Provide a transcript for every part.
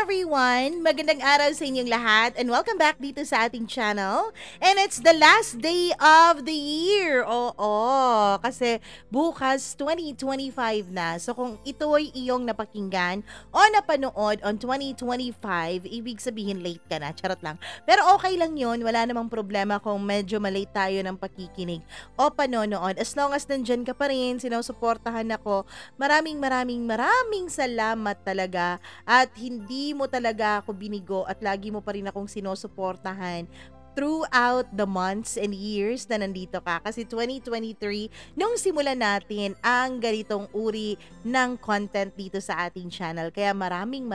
everyone! Magandang araw sa inyong lahat and welcome back dito sa ating channel. And it's the last day of the year. Oo, kasi bukas 2025 na. So kung ito ay iyong napakinggan o napanood on 2025, ibig sabihin late ka na. Charot lang. Pero okay lang yun. Wala namang problema kung medyo malate tayo ng pakikinig o panonood. As long as nandyan ka pa rin, sinusuportahan ako. Maraming salamat talaga. At hindi mo talaga ako binigo at lagi mo pa rin akong sinusuportahan throughout the months and years na nandito ka. Kasi 2023, nung simulan natin ang ganitong uri ng content dito sa ating channel. Kaya maraming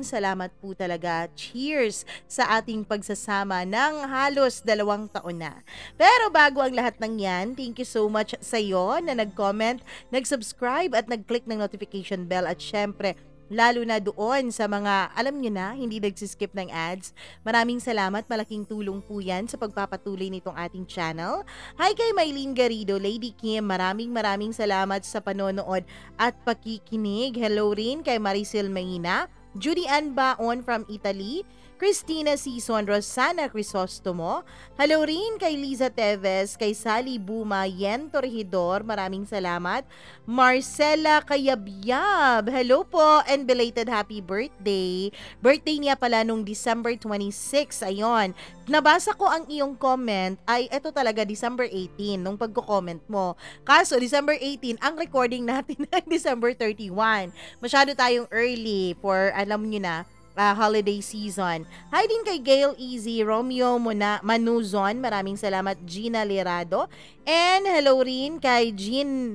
salamat po talaga. Cheers sa ating pagsasama ng halos 2 taon na. Pero bago ang lahat ng yan, thank you so much sa iyo na nag-comment, nag-subscribe at nag-click ng notification bell at syempre, lalo na doon sa mga, alam nyo na, hindi nagsiskip ng ads. Maraming salamat, malaking tulong po yan sa pagpapatuloy nitong ating channel. Hi kay Mylene Garrido, Lady Kim, maraming salamat sa panonood at pakikinig. Hello rin kay Maricel Mayina, Judy Ann Baon from Italy, Christina Sison, Rosana Crisostomo. Hello rin kay Liza Teves, kay Sally Buma, Yen Torhidor, maraming salamat. Marcela Kayabyab, hello po and belated happy birthday. Birthday niya pala nung December 26, ayon. Nabasa ko ang iyong comment, ay eto talaga December 18 nung pagko-comment mo. Kaso December 18, ang recording natin ay December 31. Masyado tayong early for, alam nyo na, holiday season. Hi din kay Gail Easy, Romeo Manuzon, maraming salamat. Gina Lirado, and hello rin kay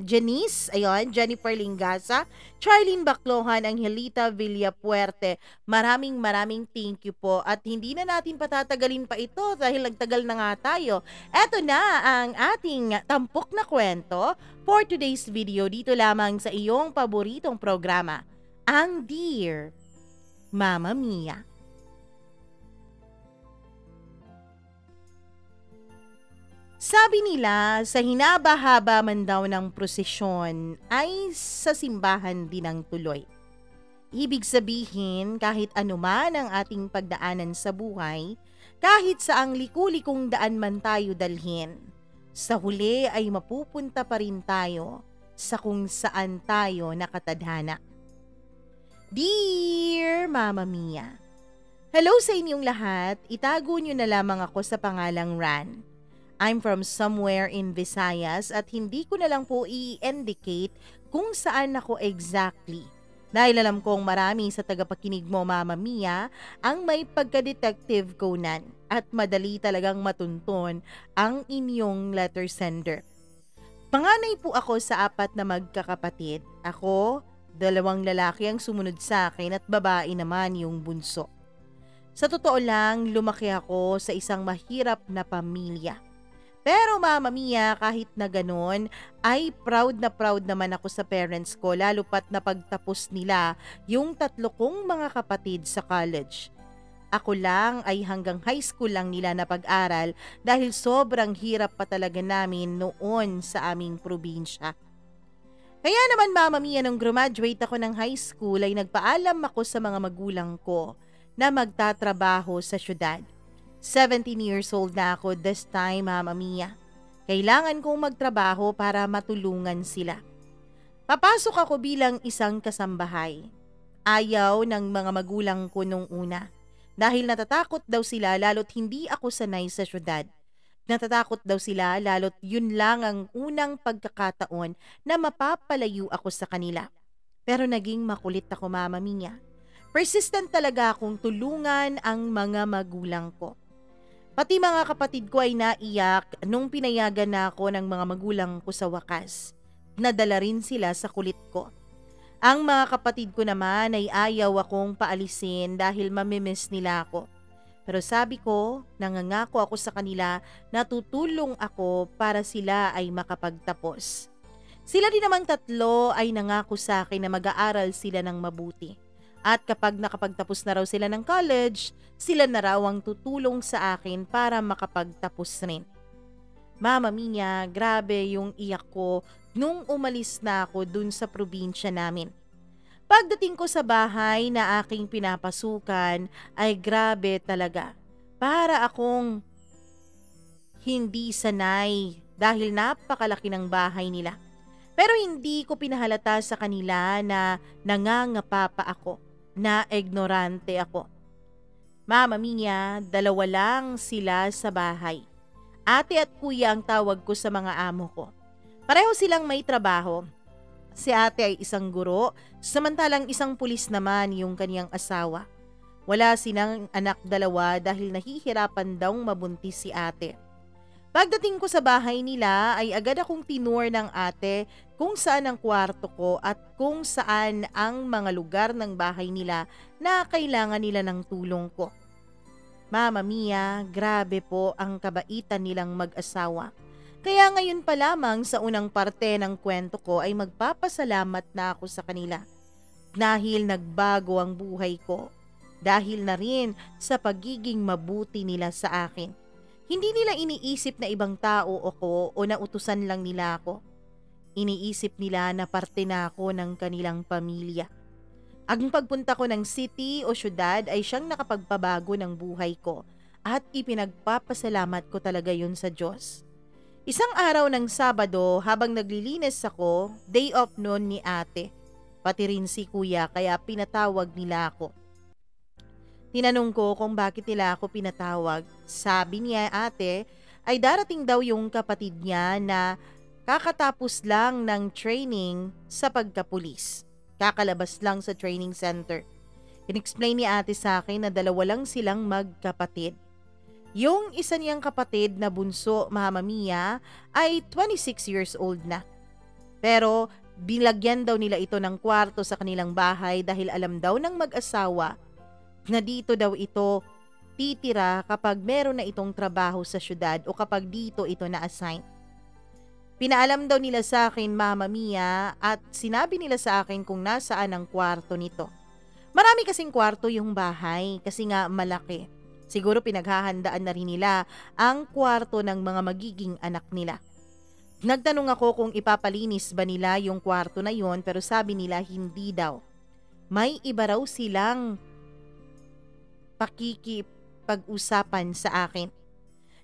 Janice, ayun, Jennifer Lingasa, Charlene Baclohan, Angelita Villapuerte. Maraming thank you po at hindi na natin patatagalin pa ito dahil nagtagal na nga tayo. Eto na ang ating tampok na kwento for today's video dito lamang sa iyong paboritong programa, ang Dear Mama Mia. Sabi nila, sa hinaba-haba man daw ng prosesyon ay sa simbahan din ang tuloy. Ibig sabihin, kahit anuman ang ating pagdaanan sa buhay, kahit saang liku-likong daan man tayo dalhin, sa huli ay mapupunta pa rin tayo sa kung saan tayo nakatadhana. Dear Mama Mia, hello sa inyong lahat. Itago nyo na lamang ako sa pangalang Ran. I'm from somewhere in Visayas at hindi ko na lang po i-indicate kung saan ako exactly. Dahil alam kong marami sa tagapakinig mo, Mama Mia, ang may pagka-detective Conan at madali talagang matuntun ang inyong letter sender. Panganay po ako sa 4 na magkakapatid. Ako, 2 lalaki ang sumunod sa akin at babae naman yung bunso. Sa totoo lang, lumaki ako sa isang mahirap na pamilya. Pero Mama Mia, kahit na ganon, ay proud naman ako sa parents ko, lalo pat napagtapos nila yung 3 kong mga kapatid sa college. Ako lang ay hanggang high school lang nila napag-aral dahil sobrang hirap pa talaga namin noon sa aming probinsya. Kaya naman Mama Mia, nung graduate ako ng high school ay nagpaalam ako sa mga magulang ko na magtatrabaho sa syudad. 17 years old na ako this time, Mama Mia. Kailangan kong magtrabaho para matulungan sila. Papasok ako bilang isang kasambahay. Ayaw ng mga magulang ko nung una dahil natatakot daw sila lalo't hindi ako sanay sa syudad. Natatakot daw sila lalo't yun lang ang unang pagkakataon na mapapalayo ako sa kanila. Pero naging makulit ako, Mama Mia. Persistent talaga akong tulungan ang mga magulang ko. Pati mga kapatid ko ay naiyak nung pinayagan na ako ng mga magulang ko sa wakas. Nadala rin sila sa kulit ko. Ang mga kapatid ko naman ay ayaw akong paalisin dahil mamimiss nila ako. Pero sabi ko, nangangako ako sa kanila na tutulong ako para sila ay makapagtapos. Sila din namang 3 ay nangako sa akin na mag-aaral sila ng mabuti. At kapag nakapagtapos na raw sila ng college, sila na raw ang tutulong sa akin para makapagtapos rin. Mama Mia, grabe yung iyak ko nung umalis na ako dun sa probinsya namin. Pagdating ko sa bahay na aking pinapasukan ay grabe talaga. Para akong hindi sanay dahil napakalaki ng bahay nila. Pero hindi ko pinahalata sa kanila na nangangapa pa ako, na ignorante ako. Mama Mia, dalawa lang sila sa bahay. Ate at kuya ang tawag ko sa mga amo ko. Pareho silang may trabaho. Si ate ay isang guro, samantalang isang pulis naman yung kaniyang asawa. Wala silang anak dalawa dahil nahihirapan daw mabuntis si ate. Pagdating ko sa bahay nila ay agad akong tinur ng ate kung saan ang kwarto ko at kung saan ang mga lugar ng bahay nila na kailangan nila ng tulong ko. Mama Mia, grabe po ang kabaitan nilang mag-asawa. Kaya ngayon pa lamang sa unang parte ng kwento ko ay magpapasalamat na ako sa kanila. Dahil nagbago ang buhay ko. Dahil na rin sa pagiging mabuti nila sa akin. Hindi nila iniisip na ibang tao ako o nautusan lang nila ako. Iniisip nila na parte na ako ng kanilang pamilya. Ang pagpunta ko ng city o syudad ay siyang nakapagpabago ng buhay ko at ipinagpapasalamat ko talaga yun sa Diyos. Isang araw ng Sabado habang naglilinis ako, day off noon ni ate. Pati rin si kuya kaya pinatawag nila ako. Tinanong ko kung bakit nila ako pinatawag. Sabi niya ate ay darating daw yung kapatid niya na kakatapos lang ng training sa pagkapulis. Kakalabas lang sa training center. In-explain ni ate sa akin na dalawa lang silang magkapatid. Yung isa niyang kapatid na bunso, Mama Mia, ay 26 years old na. Pero bilagyan daw nila ito ng kwarto sa kanilang bahay dahil alam daw ng mag-asawa na dito daw ito titira kapag meron na itong trabaho sa syudad o kapag dito ito na-assign. Pinaalam daw nila sa akin, Mama Mia, at sinabi nila sa akin kung nasaan ang kwarto nito. Marami kasing kwarto yung bahay kasi nga malaki. Siguro pinaghahandaan na rin nila ang kwarto ng mga magiging anak nila. Nagtanong ako kung ipapalinis ba nila yung kwarto na yon pero sabi nila hindi daw. May iba raw silang pakikipag-usapan sa akin.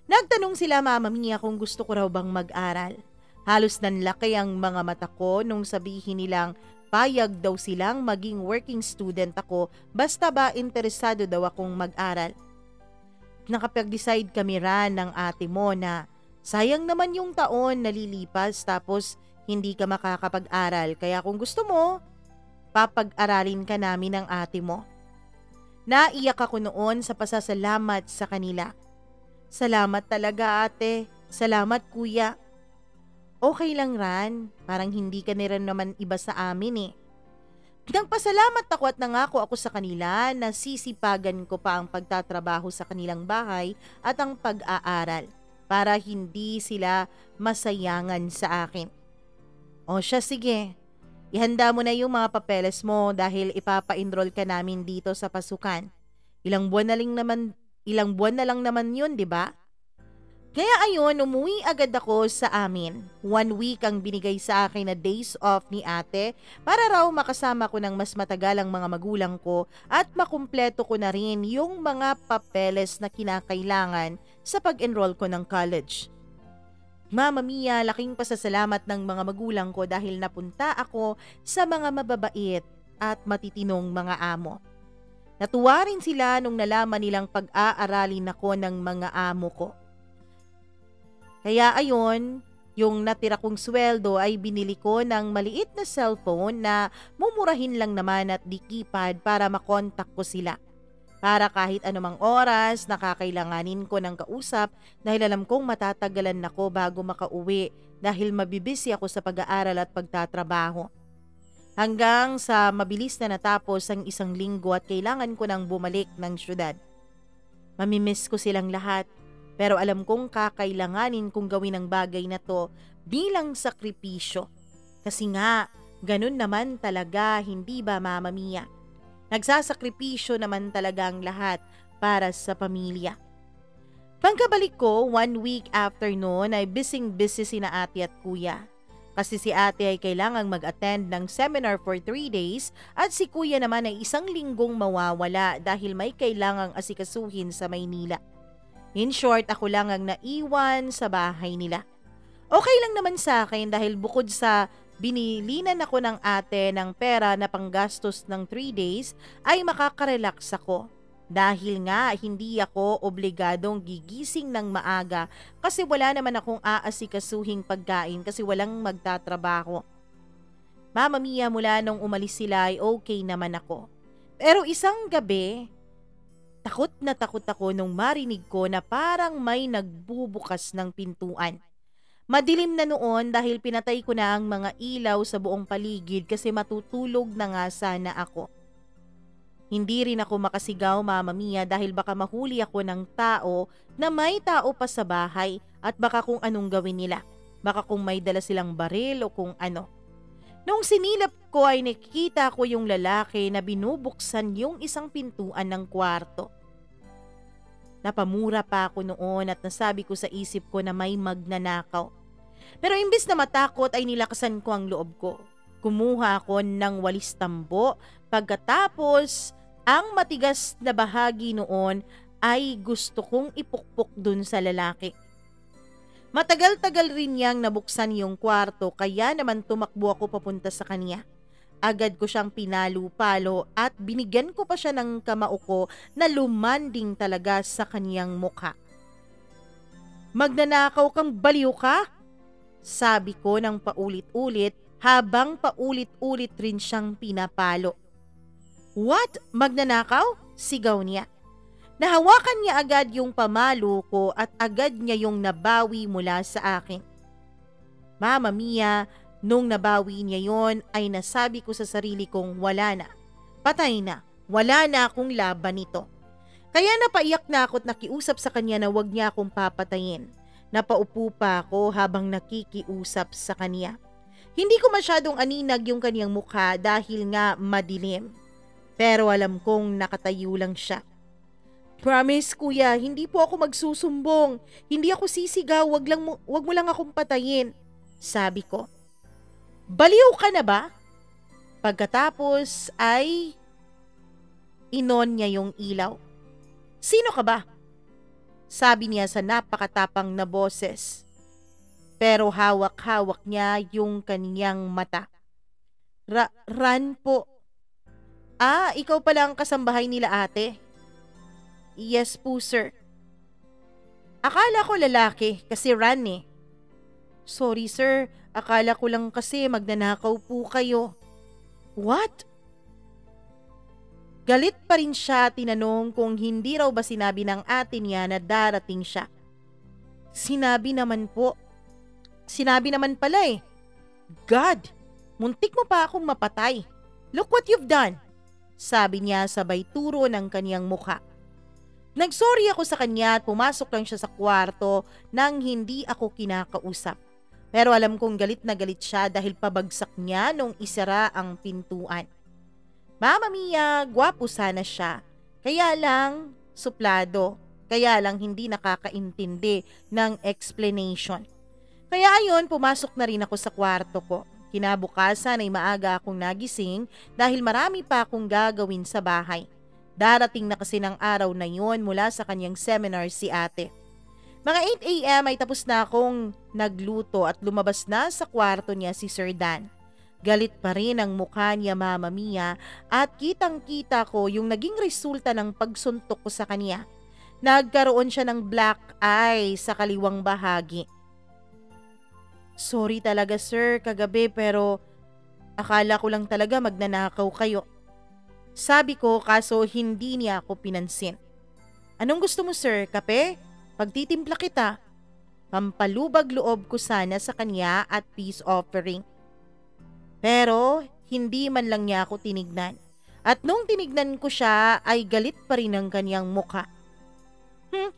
Nagtanong sila, Mama Mia, kung gusto ko raw bang mag-aral. Halos nanlaki ang mga mata ko nung sabihin nilang payag daw silang maging working student ako basta ba interesado daw akong mag-aral. Nakapag-decide kami ran ng ate mo na sayang naman yung taon na lilipas tapos hindi ka makakapag-aral kaya kung gusto mo, papag-aralin ka namin ng ate mo. Naiyak ako noon sa pasasalamat sa kanila. Salamat talaga ate, salamat kuya. Okay lang ran, parang hindi ka na rin naman iba sa amin eh. Nagpasalamat ako at nangako ako sa kanila na sisipagan ko pa ang pagtatrabaho sa kanilang bahay at ang pag-aaral para hindi sila masayangan sa akin. O siya sige, ihanda mo na yung mga papeles mo dahil ipapa-enroll ka namin dito sa pasukan. Ilang buwan na lang naman yun, di ba? Kaya ayun, umuwi agad ako sa amin. 1 week ang binigay sa akin na days off ni ate para raw makasama ko ng mas matagalang mga magulang ko at makumpleto ko na rin yung mga papeles na kinakailangan sa pag-enroll ko ng college. Mama Mia, laking pasasalamat ng mga magulang ko dahil napunta ako sa mga mababait at matitinong mga amo. Natuwa rin sila nung nalaman nilang pag-aaralin ako ng mga amo ko. Kaya ayon, yung natira kong sweldo ay binili ko ng maliit na cellphone na mumurahin lang naman at di keypad para makontak ko sila. Para kahit anumang oras nakakailanganin ko ng kausap dahil alam kong matatagalan ako bago makauwi dahil mabibisi ako sa pag-aaral at pagtatrabaho. Hanggang sa mabilis na natapos ang 1 linggo at kailangan ko nang bumalik ng syudad. Mamimiss ko silang lahat. Pero alam kong kakailanganin kong gawin ang bagay na to bilang sakripisyo. Kasi nga, ganun naman talaga, hindi ba Mama Mia? Nagsasakripisyo naman talaga ang lahat para sa pamilya. Pagkabalik ko, 1 week after noon ay busy sina ate at kuya. Kasi si ate ay kailangang mag-attend ng seminar for 3 days at si kuya naman ay 1 linggong mawawala dahil may kailangang asikasuhin sa Maynila. In short, ako lang ang naiwan sa bahay nila. Okay lang naman sa akin dahil bukod sa binilinan ako ng ate ng pera na panggastos ng 3 days ay makaka-relax ako. Dahil nga hindi ako obligadong gigising ng maaga kasi wala naman akong aasikasuhing pagkain kasi walang magtatrabaho. Mama Mia, mula nung umalis sila ay okay naman ako. Pero isang gabi, takot na takot ako nung marinig ko na parang may nagbubukas ng pintuan. Madilim na noon dahil pinatay ko na ang mga ilaw sa buong paligid kasi matutulog na nga sana ako. Hindi rin ako makasigaw, Mama Mia, dahil baka mahuli ako ng tao na may tao pa sa bahay at baka kung anong gawin nila. Baka kung may dala silang baril o kung ano. Nung sinilap ko ay nakikita ko yung lalaki na binubuksan yung isang pintuan ng kwarto. Napamura pa ako noon at nasabi ko sa isip ko na may magnanakaw. Pero imbis na matakot ay nilakasan ko ang loob ko. Kumuha ako ng walis tambo, pagkatapos ang matigas na bahagi noon ay gusto kong ipukpok dun sa lalaki. Matagal-tagal rin niyang nabuksan yung kwarto kaya naman tumakbo ako papunta sa kanya. Agad ko siyang pinalo-palo at binigyan ko pa siya ng kamao ko na lumanding talaga sa kaniyang mukha. Magnanakaw kang baliw ka? Sabi ko ng paulit-ulit habang paulit-ulit rin siyang pinapalo. What? Magnanakaw? Sigaw niya. Nahawakan niya agad yung pamalo ko at agad niya yung nabawi mula sa akin. Mama Mia, nung nabawi niya yon ay nasabi ko sa sarili kong wala na. Patay na. Wala na akong laban nito. Kaya napaiyak na ako at nakiusap sa kanya na wag niya akong papatayin. Napaupo pa ako habang nakikiusap sa kanya. Hindi ko masyadong aninag yung kaniyang mukha dahil nga madilim. Pero alam kong nakatayo lang siya. Promise kuya, hindi po ako magsusumbong. Hindi ako sisigaw, wag mo lang akong patayin. Sabi ko. Baliw ka na ba? Pagkatapos ay inon niya yung ilaw. Sino ka ba? Sabi niya sa napakatapang na boses. Pero hawak-hawak niya yung kaniyang mata. Ran po. Ikaw pala ang kasambahay nila ate. Yes po sir. Akala ko lalaki kasi Ran eh. Sorry sir, akala ko lang kasi magnanakaw po kayo. What? Galit pa rin siya, tinanong kung hindi raw ba sinabi ng ate niya na darating siya. Sinabi naman po. Sinabi naman pala eh. God, muntik mo pa akong mapatay. Look what you've done. Sabi niya sabay turo ng kaniyang mukha. Nagsorry ako sa kanya at pumasok lang siya sa kwarto nang hindi ako kinakausap. Pero alam kong galit na galit siya dahil pabagsak niya nung isara ang pintuan. Mama Mia, gwapo sana siya. Kaya lang, suplado. Kaya lang hindi nakakaintindi ng explanation. Kaya ayon, pumasok na rin ako sa kwarto ko. Kinabukasan ay maaga akong nagising dahil marami pa akong gagawin sa bahay. Darating na kasi ng araw na yon mula sa kanyang seminar si ate. Mga 8 a.m. ay tapos na akong nagluto at lumabas na sa kwarto niya si Sir Dan. Galit pa rin ang mukha niya, Mama Mia, at kitang-kita ko yung naging resulta ng pagsuntok ko sa kanya. Nagkaroon siya ng black eye sa kaliwang bahagi. Sorry talaga sir, kagabi pero akala ko lang talaga magnanakaw kayo. Sabi ko kaso hindi niya ako pinansin. Anong gusto mo sir, kape? Pagtitimpla kita. Pampalubag loob ko sana sa kanya at peace offering. Pero hindi man lang niya ako tinignan. At nung tinignan ko siya ay galit pa rin ang kanyang mukha.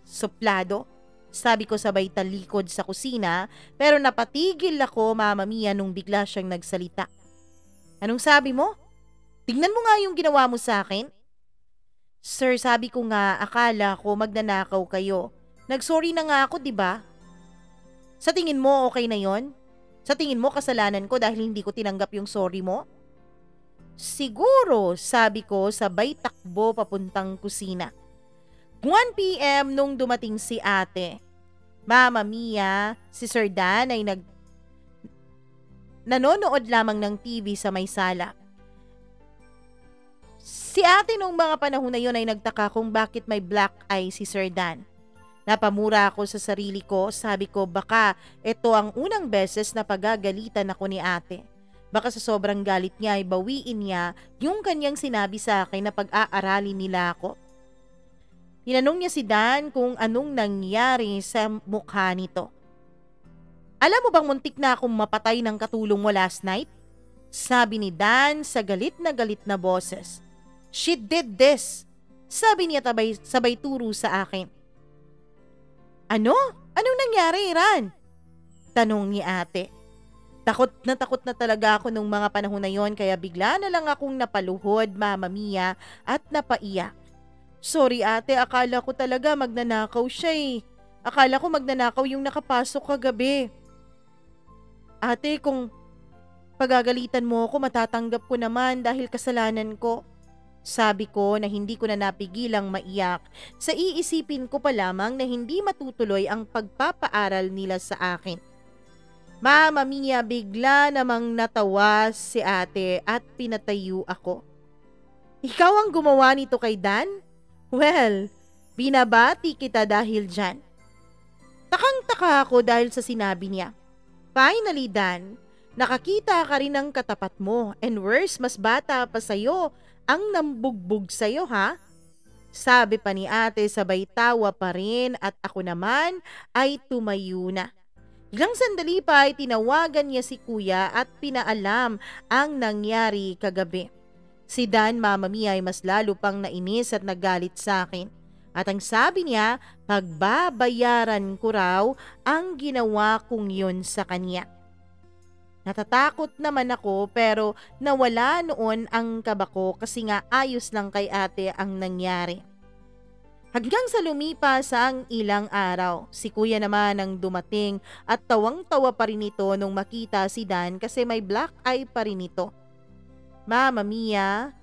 Suplado. Sabi ko sabay talikod sa kusina pero napatigil ako, Mama Mia, nung bigla siyang nagsalita. Anong sabi mo? Tingnan mo nga yung ginawa mo sa akin. Sir, sabi ko nga akala ko magnanakaw kayo. Nagsorry na nga ako, 'di ba? Sa tingin mo okay na 'yon? Sa tingin mo kasalanan ko dahil hindi ko tinanggap yung sorry mo? Siguro, sabi ko sabay takbo papuntang kusina. 1 p.m. nung dumating si ate. Mama Mia, si Sir Dan ay nanonood lamang ng TV sa may sala. Si ate nung mga panahon na yun ay nagtaka kung bakit may black eye si Sir Dan. Napamura ako sa sarili ko, sabi ko baka ito ang unang beses na pagagalitan ako ni ate. Baka sa sobrang galit niya ay bawiin niya yung kanyang sinabi sa akin na pag-aaralin nila ako. Tinanong niya si Dan kung anong nangyari sa mukha nito. Alam mo bang muntik na akong mapatay ng katulong mo last night? Sabi ni Dan sa galit na boses. She did this. Sabi niya sabay turo sa akin. Ano? Anong nangyari, Iran? Tanong ni ate. Takot na talaga ako nung mga panahon na yon kaya bigla na lang akong napaluhod, Mama Mia, at napaiyak. Sorry ate, akala ko talaga magnanakaw siya eh. Akala ko magnanakaw yung nakapasok kagabi. Ate, kung pagagalitan mo ako, matatanggap ko naman dahil kasalanan ko. Sabi ko na hindi ko na napigilang maiyak sa iisipin ko pa lamang na hindi matutuloy ang pagpapaaral nila sa akin. Mama Mia, bigla namang natawa si ate at pinatayo ako. Ikaw ang gumawa nito kay Dan? Well, binabati kita dahil dyan. Takang-taka ako dahil sa sinabi niya. Finally, Dan, nakakita ka rin ng katapat mo and worse, mas bata pa sa'yo ang nambugbog sa'yo ha? Sabi pa ni ate sabay tawa pa rin at ako naman ay tumayo na. Ilang sandali pa ay tinawagan niya si kuya at pinaalam ang nangyari kagabi. Si Dan, Mama Mia, ay mas lalo pang nainis at nagalit sa akin. At ang sabi niya, pagbabayaran ko raw ang ginawa kong yun sa kanya. Natatakot naman ako pero nawala noon ang kaba ko kasi nga ayos lang kay ate ang nangyari. Hanggang sa lumipas ang ilang araw, si kuya naman ang dumating at tawang-tawa pa rin ito nung makita si Dan kasi may black eye pa rin ito. Mama Mia,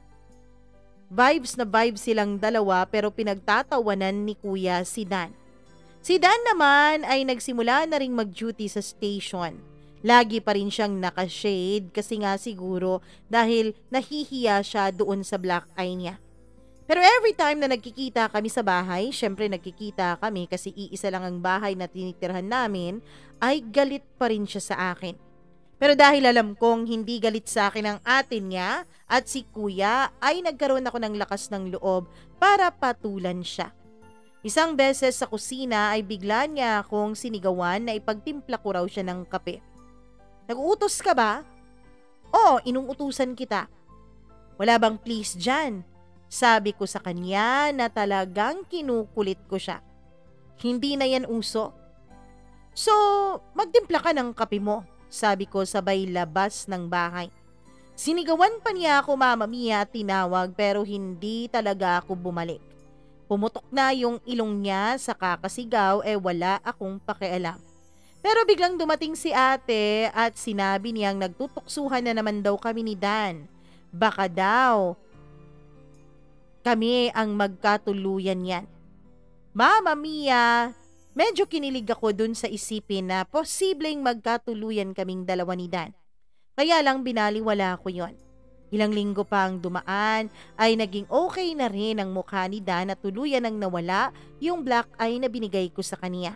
vibes na vibes silang dalawa pero pinagtatawanan ni kuya si Dan. Si Dan naman ay nagsimula na ring mag-duty sa station. Lagi pa rin siyang nakashade kasi nga siguro dahil nahihiya siya doon sa black eye niya. Pero every time na nagkikita kami sa bahay, syempre nagkikita kami kasi iisa lang ang bahay na tinitirhan namin, ay galit pa rin siya sa akin. Pero dahil alam kong hindi galit sa akin ang ate niya at si kuya, ay nagkaroon ako ng lakas ng loob para patulan siya. Isang beses sa kusina ay bigla niya akong sinigawan na ipagtimpla ko raw siya ng kape. Nag-uutos ka ba? Oo, inuutusan kita. Wala bang please dyan? Sabi ko sa kanya na talagang kinukulit ko siya. Hindi na yan uso. So, magtimpla ka ng kape mo, sabi ko sabay labas ng bahay. Sinigawan pa niya ako, Mama Mia, at tinawag pero hindi talaga ako bumalik. Pumutok na yung ilong niya sa kakasigaw wala akong pakialam. Pero biglang dumating si ate at sinabi niyang nagtutuksuhan na naman daw kami ni Dan. Baka daw kami ang magkatuluyan yan. Mama Mia, medyo kinilig ako dun sa isipin na posibleng magkatuluyan kaming dalawa ni Dan. Kaya lang binaliwala ko yon. Ilang linggo pa ang dumaan ay naging okay na rin ang mukha ni Dan at tuluyan ang nawala yung black eye na binigay ko sa kanya.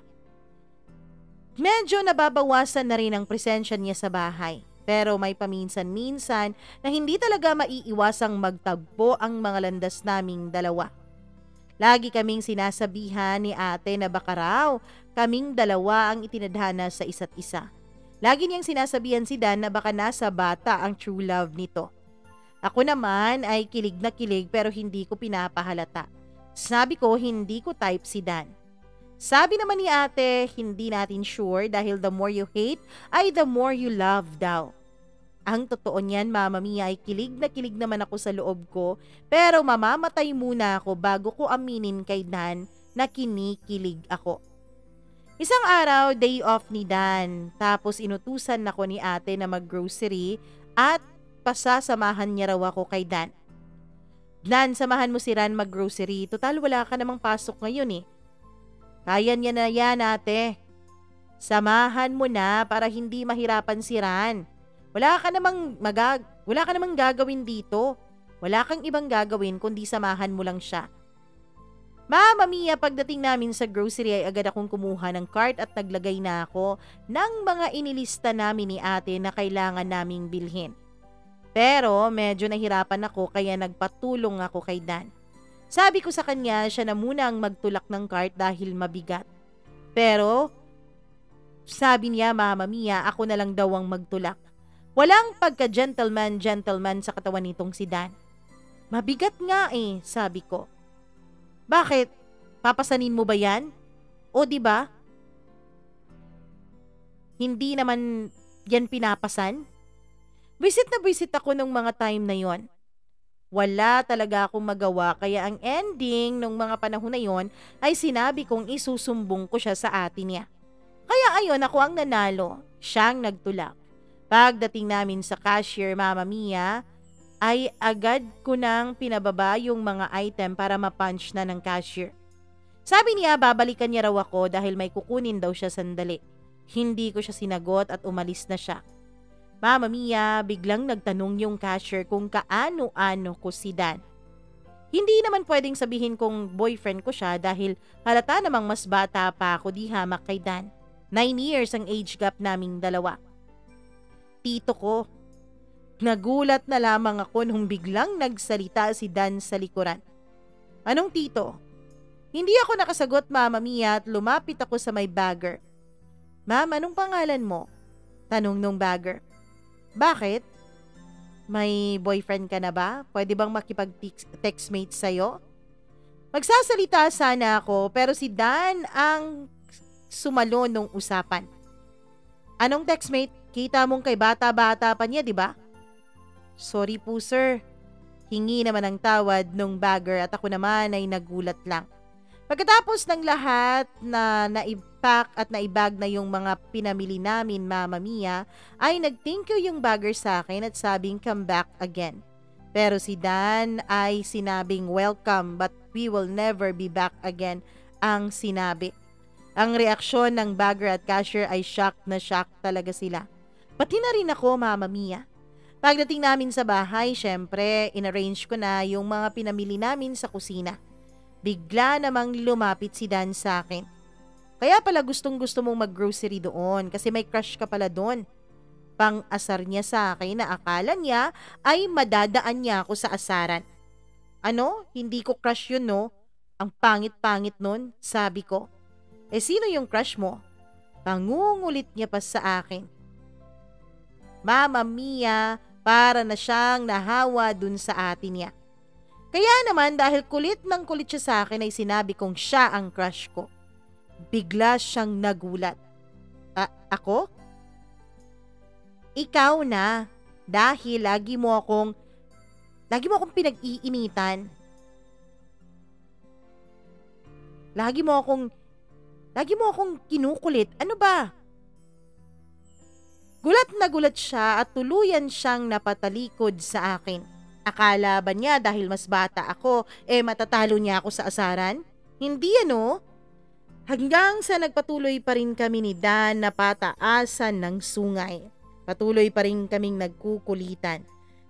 Medyo nababawasan na rin ang presensya niya sa bahay. Pero may paminsan-minsan na hindi talaga maiiwasang magtagpo ang mga landas naming dalawa. Lagi kaming sinasabihan ni ate na baka raw kaming dalawa ang itinadhana sa isa't isa. Lagi niyang sinasabihan si Dan na baka nasa bata ang true love nito. Ako naman ay kilig na kilig pero hindi ko pinapahalata. Sabi ko hindi ko type si Dan. Sabi naman ni ate, hindi natin sure dahil the more you hate ay the more you love daw. Ang totoo niyan, Mama Mia, ay kilig naman ako sa loob ko pero mamamatay muna ako bago ko aminin kay Dan na kinikilig ako. Isang araw, day off ni Dan. Tapos inutusan ako ni ate na mag-grocery at pasasamahan niya raw ako kay Dan. Dan, samahan mo si Ran mag-grocery. Total, wala ka namang pasok ngayon eh. Kaya niya na yan, ate. Samahan mo na para hindi mahirapan si Ran. Wala ka namang gagawin dito. Wala kang ibang gagawin kundi samahan mo lang siya. Mama Mia, pagdating namin sa grocery ay agad akong kumuha ng cart at naglagay na ako ng mga inilista namin ni ate na kailangan naming bilhin. Pero medyo nahirapan ako kaya nagpatulong ako kay Dan. Sabi ko sa kanya siya na muna ang magtulak ng cart dahil mabigat. Pero sabi niya, Mama Mia, ako na lang daw ang magtulak. Walang pagka-gentleman sa katawan nitong si Dan. Mabigat nga eh, sabi ko. Bakit? Papasanin mo ba yan? O di ba? Hindi naman yan pinapasan? Visit na visit ako nung mga time na yon. Wala talaga akong magawa kaya ang ending nung mga panahon na yon ay sinabi kong isusumbong ko siya sa ate niya. Kaya ayon, ako ang nanalo. Siyang nagtulak. Pagdating namin sa cashier, Mama Mia, ay agad ko nang pinababa yung mga item para ma-punch na ng cashier. Sabi niya babalikan niya raw ako dahil may kukunin daw siya sandali. Hindi ko siya sinagot at umalis na siya. Mama Mia, biglang nagtanong yung cashier kung kaano-ano ko si Dan. Hindi naman pwedeng sabihin kong boyfriend ko siya dahil halata namang mas bata pa ako di hamak kay Dan. 9 years ang age gap naming dalawa. Tito ko. Nagulat na lamang ako nung biglang nagsalita si Dan sa likuran. Anong tito? Hindi ako nakasagot, Mama Mia, at lumapit ako sa may bagger. Ma'am, anong pangalan mo? Tanong nung bagger. Bakit? May boyfriend ka na ba? Pwede bang makipag-textmate sa'yo? Magsasalita sana ako pero si Dan ang sumalo nung usapan. Anong textmate? Kita mong kay bata-bata pa niya, di ba? Sorry po sir. Hingi naman ang tawad nung bagger at ako naman ay nagulat lang. Pagkatapos ng lahat na naipack at naibag na yung mga pinamili namin, Mama Mia, ay nag-thank you yung bagger sa akin at sabing come back again. Pero si Dan ay sinabing welcome but we will never be back again ang sinabi. Ang reaksyon ng bagger at cashier ay shock na shock talaga sila. Pati na rin ako, Mama Mia. Pagdating namin sa bahay, syempre, inarrange ko na yung mga pinamili namin sa kusina. Bigla namang lumapit si Dan sa akin. Kaya pala gustong-gusto mong mag-grocery doon kasi may crush ka pala doon. Pang-asar niya sa akin na akala niya ay madadaan niya ako sa asaran. Ano? Hindi ko crush yun, no? Ang pangit-pangit nun, sabi ko. Sino yung crush mo? Pangungulit niya pa sa akin. Mama Mia, para na siyang nahawa dun sa atin niya. Kaya naman dahil kulit ng kulit siya sa akin ay sinabi kong siya ang crush ko. Bigla siyang nagulat. Ako? Ikaw na, dahil lagi mo akong pinag-iinitan. Lagi mo akong kinukulit. Ano ba? Gulat na gulat siya at tuluyan siyang napatalikod sa akin. Akala ba niya dahil mas bata ako, matatalo niya ako sa asaran? Hindi ano? Hanggang sa nagpatuloy pa rin kami ni Dan na pataasan ng sungay. Patuloy pa rin kaming nagkukulitan.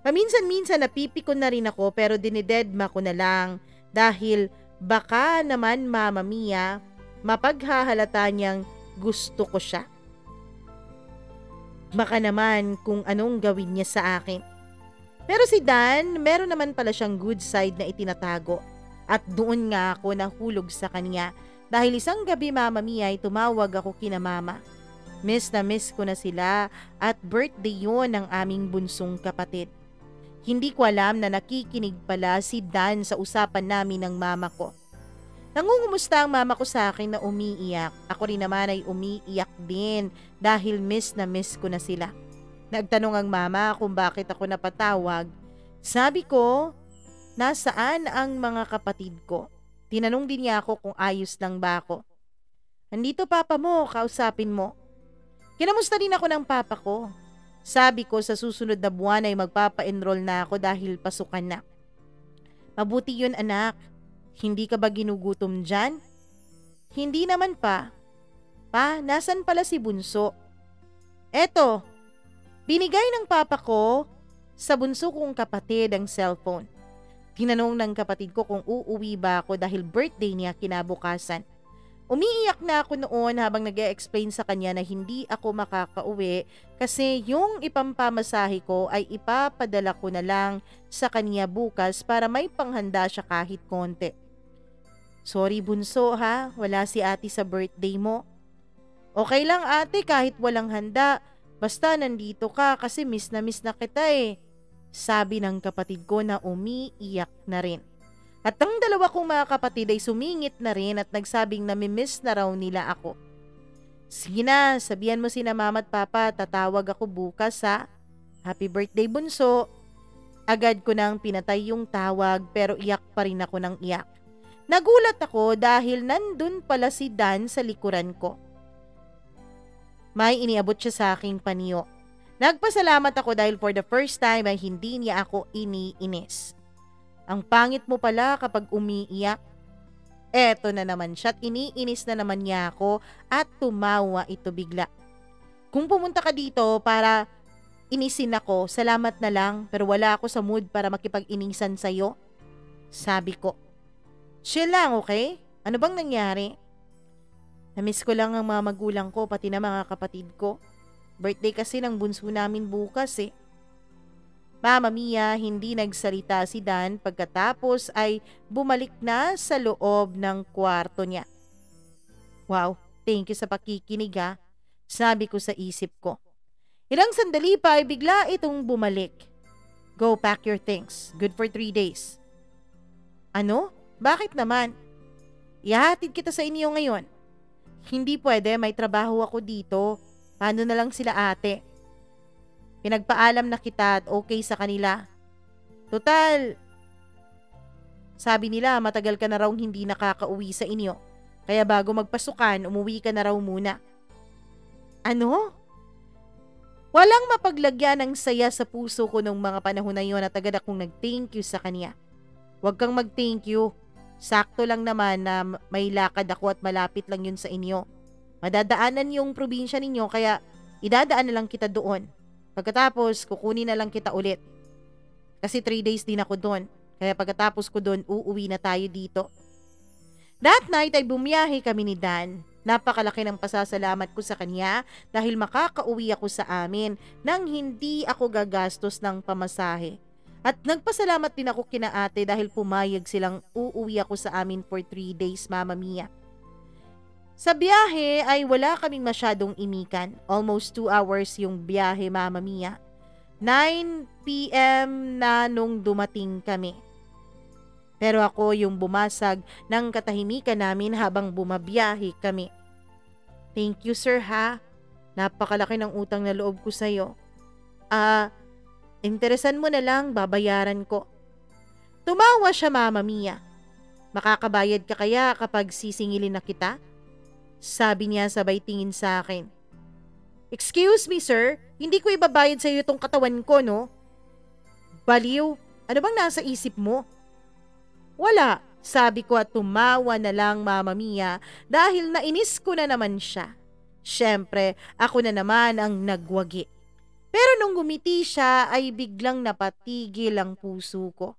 Paminsan-minsan napipikon na rin ako pero dinidedma ko na lang dahil baka naman Mama Mia mapaghahalata niyang gusto ko siya. Baka naman kung anong gawin niya sa akin. Pero si Dan, meron naman pala siyang good side na itinatago. At doon nga ako nahulog sa kanya dahil isang gabi Mama Mia ay tumawag ako kina Mama. Miss na miss ko na sila at birthday yun ng aming bunsong kapatid. Hindi ko alam na nakikinig pala si Dan sa usapan namin ng mama ko. Nangungumusta ang mama ko sa akin na umiiyak. Ako rin naman ay umiiyak din dahil miss na miss ko na sila. Nagtanong ang mama kung bakit ako napatawag. Sabi ko, nasaan ang mga kapatid ko? Tinanong din niya ako kung ayos lang ba ako. Nandito papa mo, kausapin mo. Kinamusta din ako ng papa ko. Sabi ko sa susunod na buwan ay magpapa-enroll na ako dahil pasukan na. Mabuti yun anak. Hindi ka ba ginugutom dyan? Hindi naman pa. Pa, nasan pala si Bunso? Eto, binigay ng papa ko sa bunso kong kapatid ang cellphone. Tinanong ng kapatid ko kung uuwi ba ako dahil birthday niya kinabukasan. Umiiyak na ako noon habang nag-e-explain sa kanya na hindi ako makakauwi kasi yung ipampamasahe ko ay ipapadala ko na lang sa kanya bukas para may panghanda siya kahit konti. Sorry bunso ha, wala si ate sa birthday mo. Okay lang ate kahit walang handa, basta nandito ka kasi miss na kita eh. Sabi ng kapatid ko na umiiyak na rin. At ang dalawa kong mga kapatid ay sumingit na rin at nagsabing namimiss na raw nila ako. Sige na, sabihan mo sina mama at papa, tatawag ako bukas ha. Happy birthday bunso. Agad ko nang pinatay yung tawag pero iyak pa rin ako ng iyak. Nagulat ako dahil nandun pala si Dan sa likuran ko. May iniabot siya sa aking panyo. Nagpasalamat ako dahil for the first time ay hindi niya ako iniinis. Ang pangit mo pala kapag umiiyak. Eto na naman siya at iniinis na naman niya ako at tumawa ito bigla. Kung pumunta ka dito para inisin ako, salamat na lang pero wala ako sa mood para makipag-inisan sa'yo. Sabi ko. Chill lang, okay? Ano bang nangyari? Namiss ko lang ang mga magulang ko pati na mga kapatid ko. Birthday kasi ng bunso namin bukas eh. Mama Mia, hindi nagsalita si Dan pagkatapos ay bumalik na sa loob ng kwarto niya. Wow, thank you sa pakikinig ha, sabi ko sa isip ko. Ilang sandali pa ay bigla itong bumalik. Go pack your things, good for 3 days. Ano? Bakit naman? Ihahatid kita sa inyo ngayon. Hindi pwede, may trabaho ako dito. Paano na lang sila ate? Pinagpaalam na kita at okay sa kanila. Total, sabi nila matagal ka na raw hindi nakakauwi sa inyo. Kaya bago magpasukan, umuwi ka na raw muna. Ano? Walang mapaglagyan ng saya sa puso ko nung mga panahon na yun at agad akong nag-thank you sa kanya. Huwag kang mag-thank you. Sakto lang naman na may lakad ako at malapit lang yun sa inyo. Madadaanan yung probinsya ninyo kaya idadaan na lang kita doon. Pagkatapos, kukunin na lang kita ulit. Kasi 3 days din ako doon. Kaya pagkatapos ko doon, uuwi na tayo dito. That night ay bumiyahe kami ni Dan. Napakalaki ng pasasalamat ko sa kanya dahil makakauwi ako sa amin nang hindi ako gagastos ng pamasahe. At nagpasalamat din ako kina ate dahil pumayag silang uuwi ako sa amin for 3 days, Mama Mia. Sa biyahe ay wala kaming masyadong imikan. Almost 2 hours yung biyahe, Mama Mia. 9 p.m. na nung dumating kami. Pero ako yung bumasag ng katahimikan namin habang bumabiyahe kami. Thank you sir ha. Napakalaki ng utang na loob ko sa'yo. Interesan mo na lang, babayaran ko. Tumawa siya, Mama Mia. Makakabayad ka kaya kapag sisingilin na kita? Sabi niya sabay tingin sa akin. Excuse me sir, hindi ko ibabayad sa iyo itong katawan ko no? Baliw, ano bang nasa isip mo? Wala, sabi ko at tumawa na lang, Mama Mia dahil nainis ko na naman siya. Siyempre, ako na naman ang nagwagi. Pero nung gumiti siya ay biglang napatigil ang puso ko.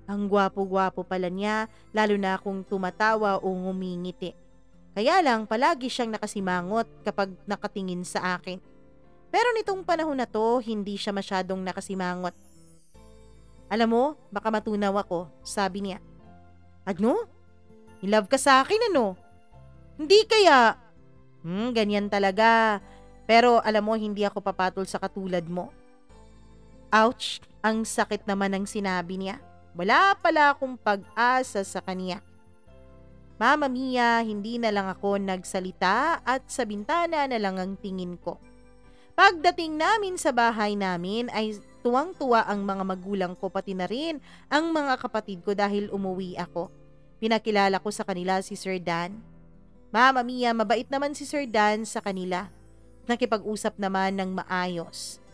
Ang gwapo-gwapo pala niya, lalo na kung tumatawa o ngumingiti. Kaya lang palagi siyang nakasimangot kapag nakatingin sa akin. Pero nitong panahon na to, hindi siya masyadong nakasimangot. Alam mo, baka matunaw ako, sabi niya. Ano? In-love ka sa akin ano? Hindi kaya? Ganyan talaga. Pero alam mo, hindi ako papatol sa katulad mo. Ouch! Ang sakit naman ng sinabi niya. Wala pala akong pag-asa sa kanya. Mama Mia, hindi na lang ako nagsalita at sa bintana na lang ang tingin ko. Pagdating namin sa bahay namin ay tuwang-tuwa ang mga magulang ko pati na rin ang mga kapatid ko dahil umuwi ako. Pinakilala ko sa kanila si Sir Dan. Mama Mia, mabait naman si Sir Dan sa kanila. Nakipag-usap naman ng maayos.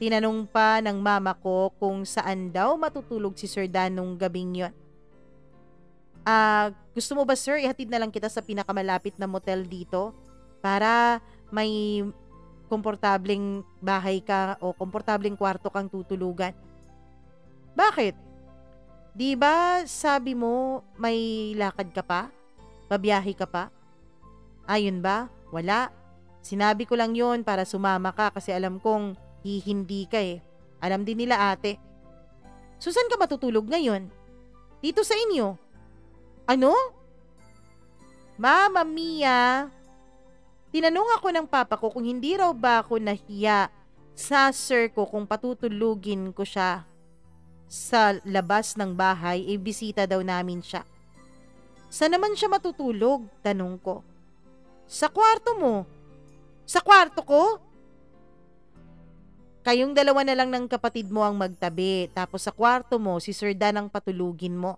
Tinanong pa ng mama ko kung saan daw matutulog si Sir Dan nung gabing yon. Gusto mo ba sir, ihatid na lang kita sa pinakamalapit na motel dito para may komportableng bahay ka o komportableng kwarto kang tutulugan? Bakit? Di ba sabi mo may lakad ka pa? Babiyahe ka pa? Ayun ba? Wala. Sinabi ko lang yon para sumama ka kasi alam kong hihindi ka eh. Alam din nila ate. So saan ka matutulog ngayon? Dito sa inyo. Ano? Mama Mia, tinanong ako ng papa ko kung hindi raw ba ako nahiya sa sir ko kung patutulugin ko siya sa labas ng bahay, bisita daw namin siya. Saan naman siya matutulog? Tanong ko. Sa kwarto mo. Sa kwarto ko? Kayong dalawa na lang ng kapatid mo ang magtabi, tapos sa kwarto mo si Sir Dan ang patulugin mo.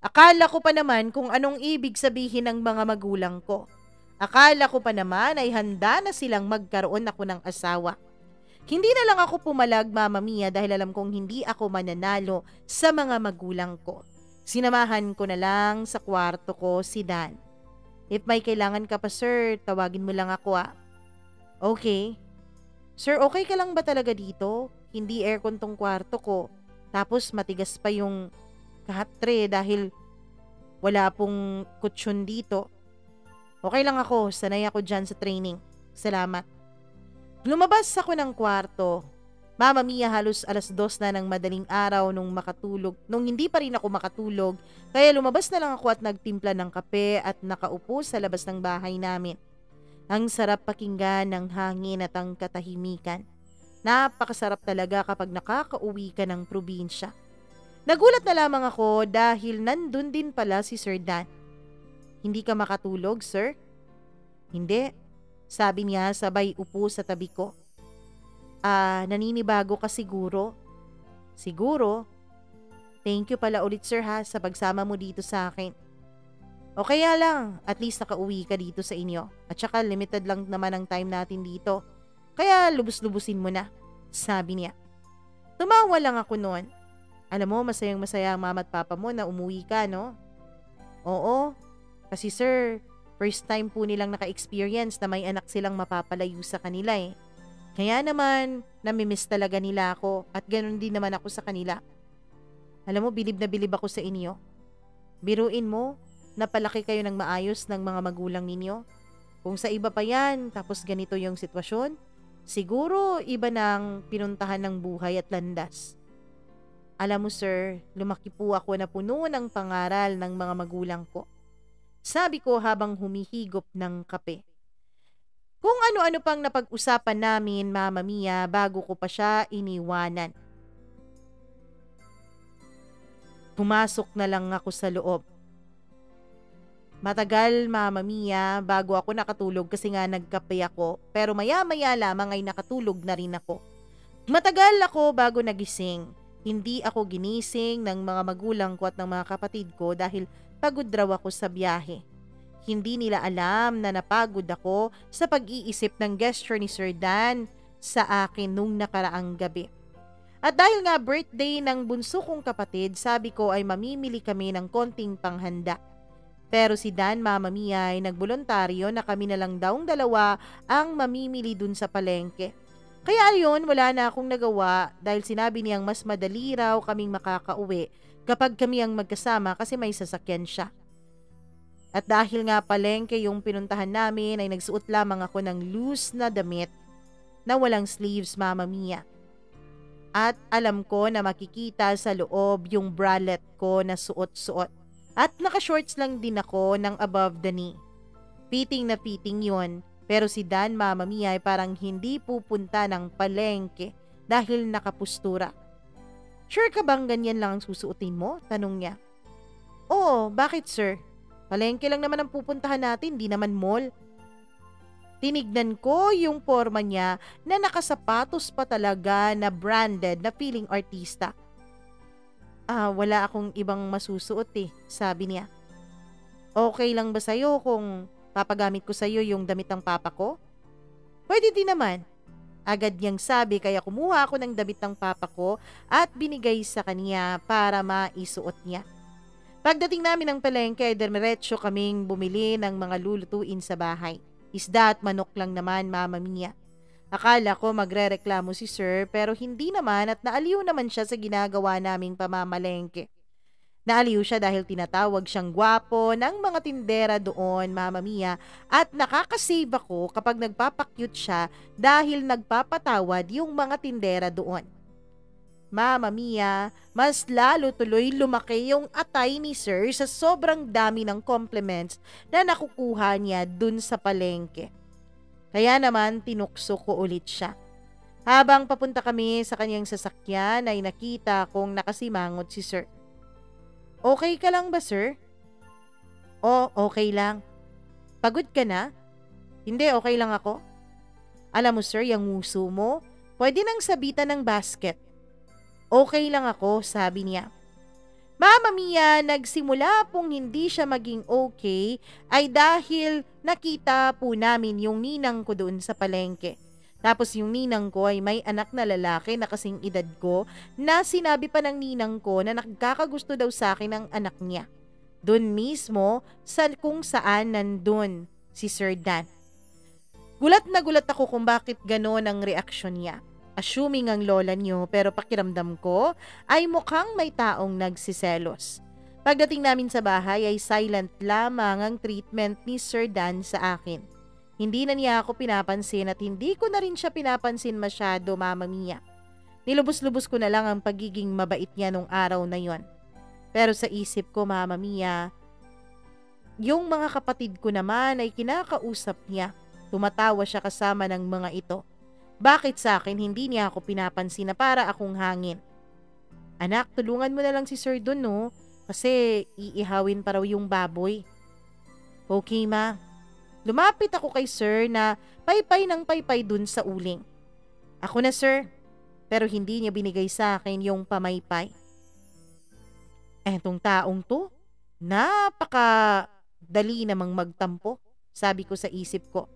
Akala ko pa naman kung anong ibig sabihin ng mga magulang ko. Akala ko pa naman ay handa na silang magkaroon ako ng asawa. Hindi na lang ako pumalag, Mama Mia, dahil alam kong hindi ako mananalo sa mga magulang ko. Sinamahan ko na lang sa kwarto ko si Dan. If may kailangan ka pa sir, tawagin mo lang ako Okay. Sir, okay ka lang ba talaga dito? Hindi aircon tong kwarto ko. Tapos matigas pa yung kahatre dahil wala pong kutsyon dito. Okay lang ako, sanay ako dyan sa training. Salamat. Lumabas ako ng kwarto. Mama Mia, halos 2:00 na ng madaling araw nung hindi pa rin ako makatulog, kaya lumabas na lang ako at nagtimpla ng kape at nakaupo sa labas ng bahay namin. Ang sarap pakinggan ng hangin at ang katahimikan. Napakasarap talaga kapag nakakauwi ka ng probinsya. Nagulat na lamang ako dahil nandun din pala si Sir Dan. Hindi ka makatulog, sir? Hindi. Sabi niya sabay upo sa tabi ko. Naninibago ka siguro? Siguro? Thank you pala ulit sir ha sa pagsama mo dito sa akin. O kaya lang, at least nakauwi ka dito sa inyo. At saka limited lang naman ang time natin dito. Kaya lubos-lubusin mo na, sabi niya. Tumawa lang ako noon. Alam mo, masayang-masaya ang mama at papa mo na umuwi ka, no? Oo, kasi sir, first time po nilang naka-experience na may anak silang mapapalayo sa kanila eh. Kaya naman, namimiss talaga nila ako at ganun din naman ako sa kanila. Alam mo, bilib na bilib ako sa inyo. Biruin mo, napalaki kayo ng maayos ng mga magulang ninyo. Kung sa iba pa yan, tapos ganito yung sitwasyon, siguro iba nang pinuntahan ng buhay at landas. Alam mo sir, lumaki po ako na puno ng pangaral ng mga magulang ko. Sabi ko habang humihigop ng kape. Kung ano-ano pang napag-usapan namin, Mama Mia, bago ko pa siya iniwanan. Pumasok na lang ako sa loob. Matagal, Mama Mia, bago ako nakatulog kasi nga nagkape ako, pero maya-maya lamang ay nakatulog na rin ako. Matagal ako bago nagising. Hindi ako ginising ng mga magulang ko at ng mga kapatid ko dahil pagod raw ako sa biyahe. Hindi nila alam na napagod ako sa pag-iisip ng gesture ni Sir Dan sa akin nung nakaraang gabi. At dahil nga birthday ng bunso kong kapatid, sabi ko ay mamimili kami ng konting panghanda. Pero si Dan, Mama Mia, ay nagboluntaryo na kami na lang dawng dalawa ang mamimili dun sa palengke. Kaya ayun, wala na akong nagawa dahil sinabi niyang mas madali raw kaming makakauwi kapag kami ang magkasama kasi may sasakyan siya. At dahil nga palengke yung pinuntahan namin ay nagsuot lamang ako ng loose na damit na walang sleeves, Mama Mia. At alam ko na makikita sa loob yung bralette ko na suot-suot. At naka-shorts lang din ako ng above the knee. Fitting na fitting yon. Pero si Dan, Mama Mia, ay parang hindi pupunta ng palengke dahil nakapustura. Sure ka bang ganyan lang ang susuotin mo? Tanong niya. Oo, bakit sir? Palengke lang naman ang pupuntahan natin, di naman mall. Tinignan ko yung forma niya na nakasapatos pa talaga na branded na feeling artista. Wala akong ibang masusuot sabi niya. Okay lang ba sa'yo kung Papagamit ko sa'yo yung damit ng papa ko? Pwede din naman. Agad niyang sabi kaya kumuha ako ng damit ng papa ko at binigay sa kanya para maisuot niya. Pagdating namin ng palengke, diretso kaming bumili ng mga lulutuin sa bahay. Isda at manok lang naman, Mama Mia. Akala ko magrereklamo si Sir pero hindi naman at naaliw naman siya sa ginagawa naming pamamalengke. Naaliw siya dahil tinatawag siyang gwapo ng mga tindera doon, Mama Mia, at nakakasave ako kapag nagpapakyut siya dahil nagpapatawad yung mga tindera doon. Mama Mia, mas lalo tuloy lumaki yung atay ni Sir sa sobrang dami ng compliments na nakukuha niya dun sa palengke. Kaya naman tinukso ko ulit siya. Habang papunta kami sa kanyang sasakyan ay nakita kong nakasimangot si Sir. Okay ka lang ba, Sir? O, okay lang. Pagod ka na? Hindi, okay lang ako. Alam mo, Sir, yung nguso mo, pwede nang sabitan ng basket. Okay lang ako, sabi niya. Mama Mia, nagsimula pong hindi siya maging okay ay dahil nakita po namin yung ninang ko doon sa palengke. Tapos yung ninang ko ay may anak na lalaki na kasing edad ko na sinabi pa ng ninang ko na nakakagusto daw sa akin ang anak niya. Doon mismo sa kung saan nandun si Sir Dan. Gulat na gulat ako kung bakit gano'n ang reaksyon niya. Assuming ang lola niyo pero pakiramdam ko ay mukhang may taong nagsiselos. Pagdating namin sa bahay ay silent lamang ang treatment ni Sir Dan sa akin. Hindi na niya ako pinapansin at hindi ko na rin siya pinapansin masyado, Mama Mia. Nilubos-lubos ko na lang ang pagiging mabait niya nung araw na yon. Pero sa isip ko, Mama Mia, yung mga kapatid ko naman ay kinakausap niya. Tumatawa siya kasama ng mga ito. Bakit sa akin hindi niya ako pinapansin na para akong hangin? Anak, tulungan mo na lang si Sir dun, no? Kasi iihawin pa raw yung baboy. Okay, ma. Lumapit ako kay Sir na paypay ng paypay dun sa uling. Ako na, Sir. Pero hindi niya binigay sa akin yung pamaypay. Etong taong to, napakadali namang magtampo, sabi ko sa isip ko.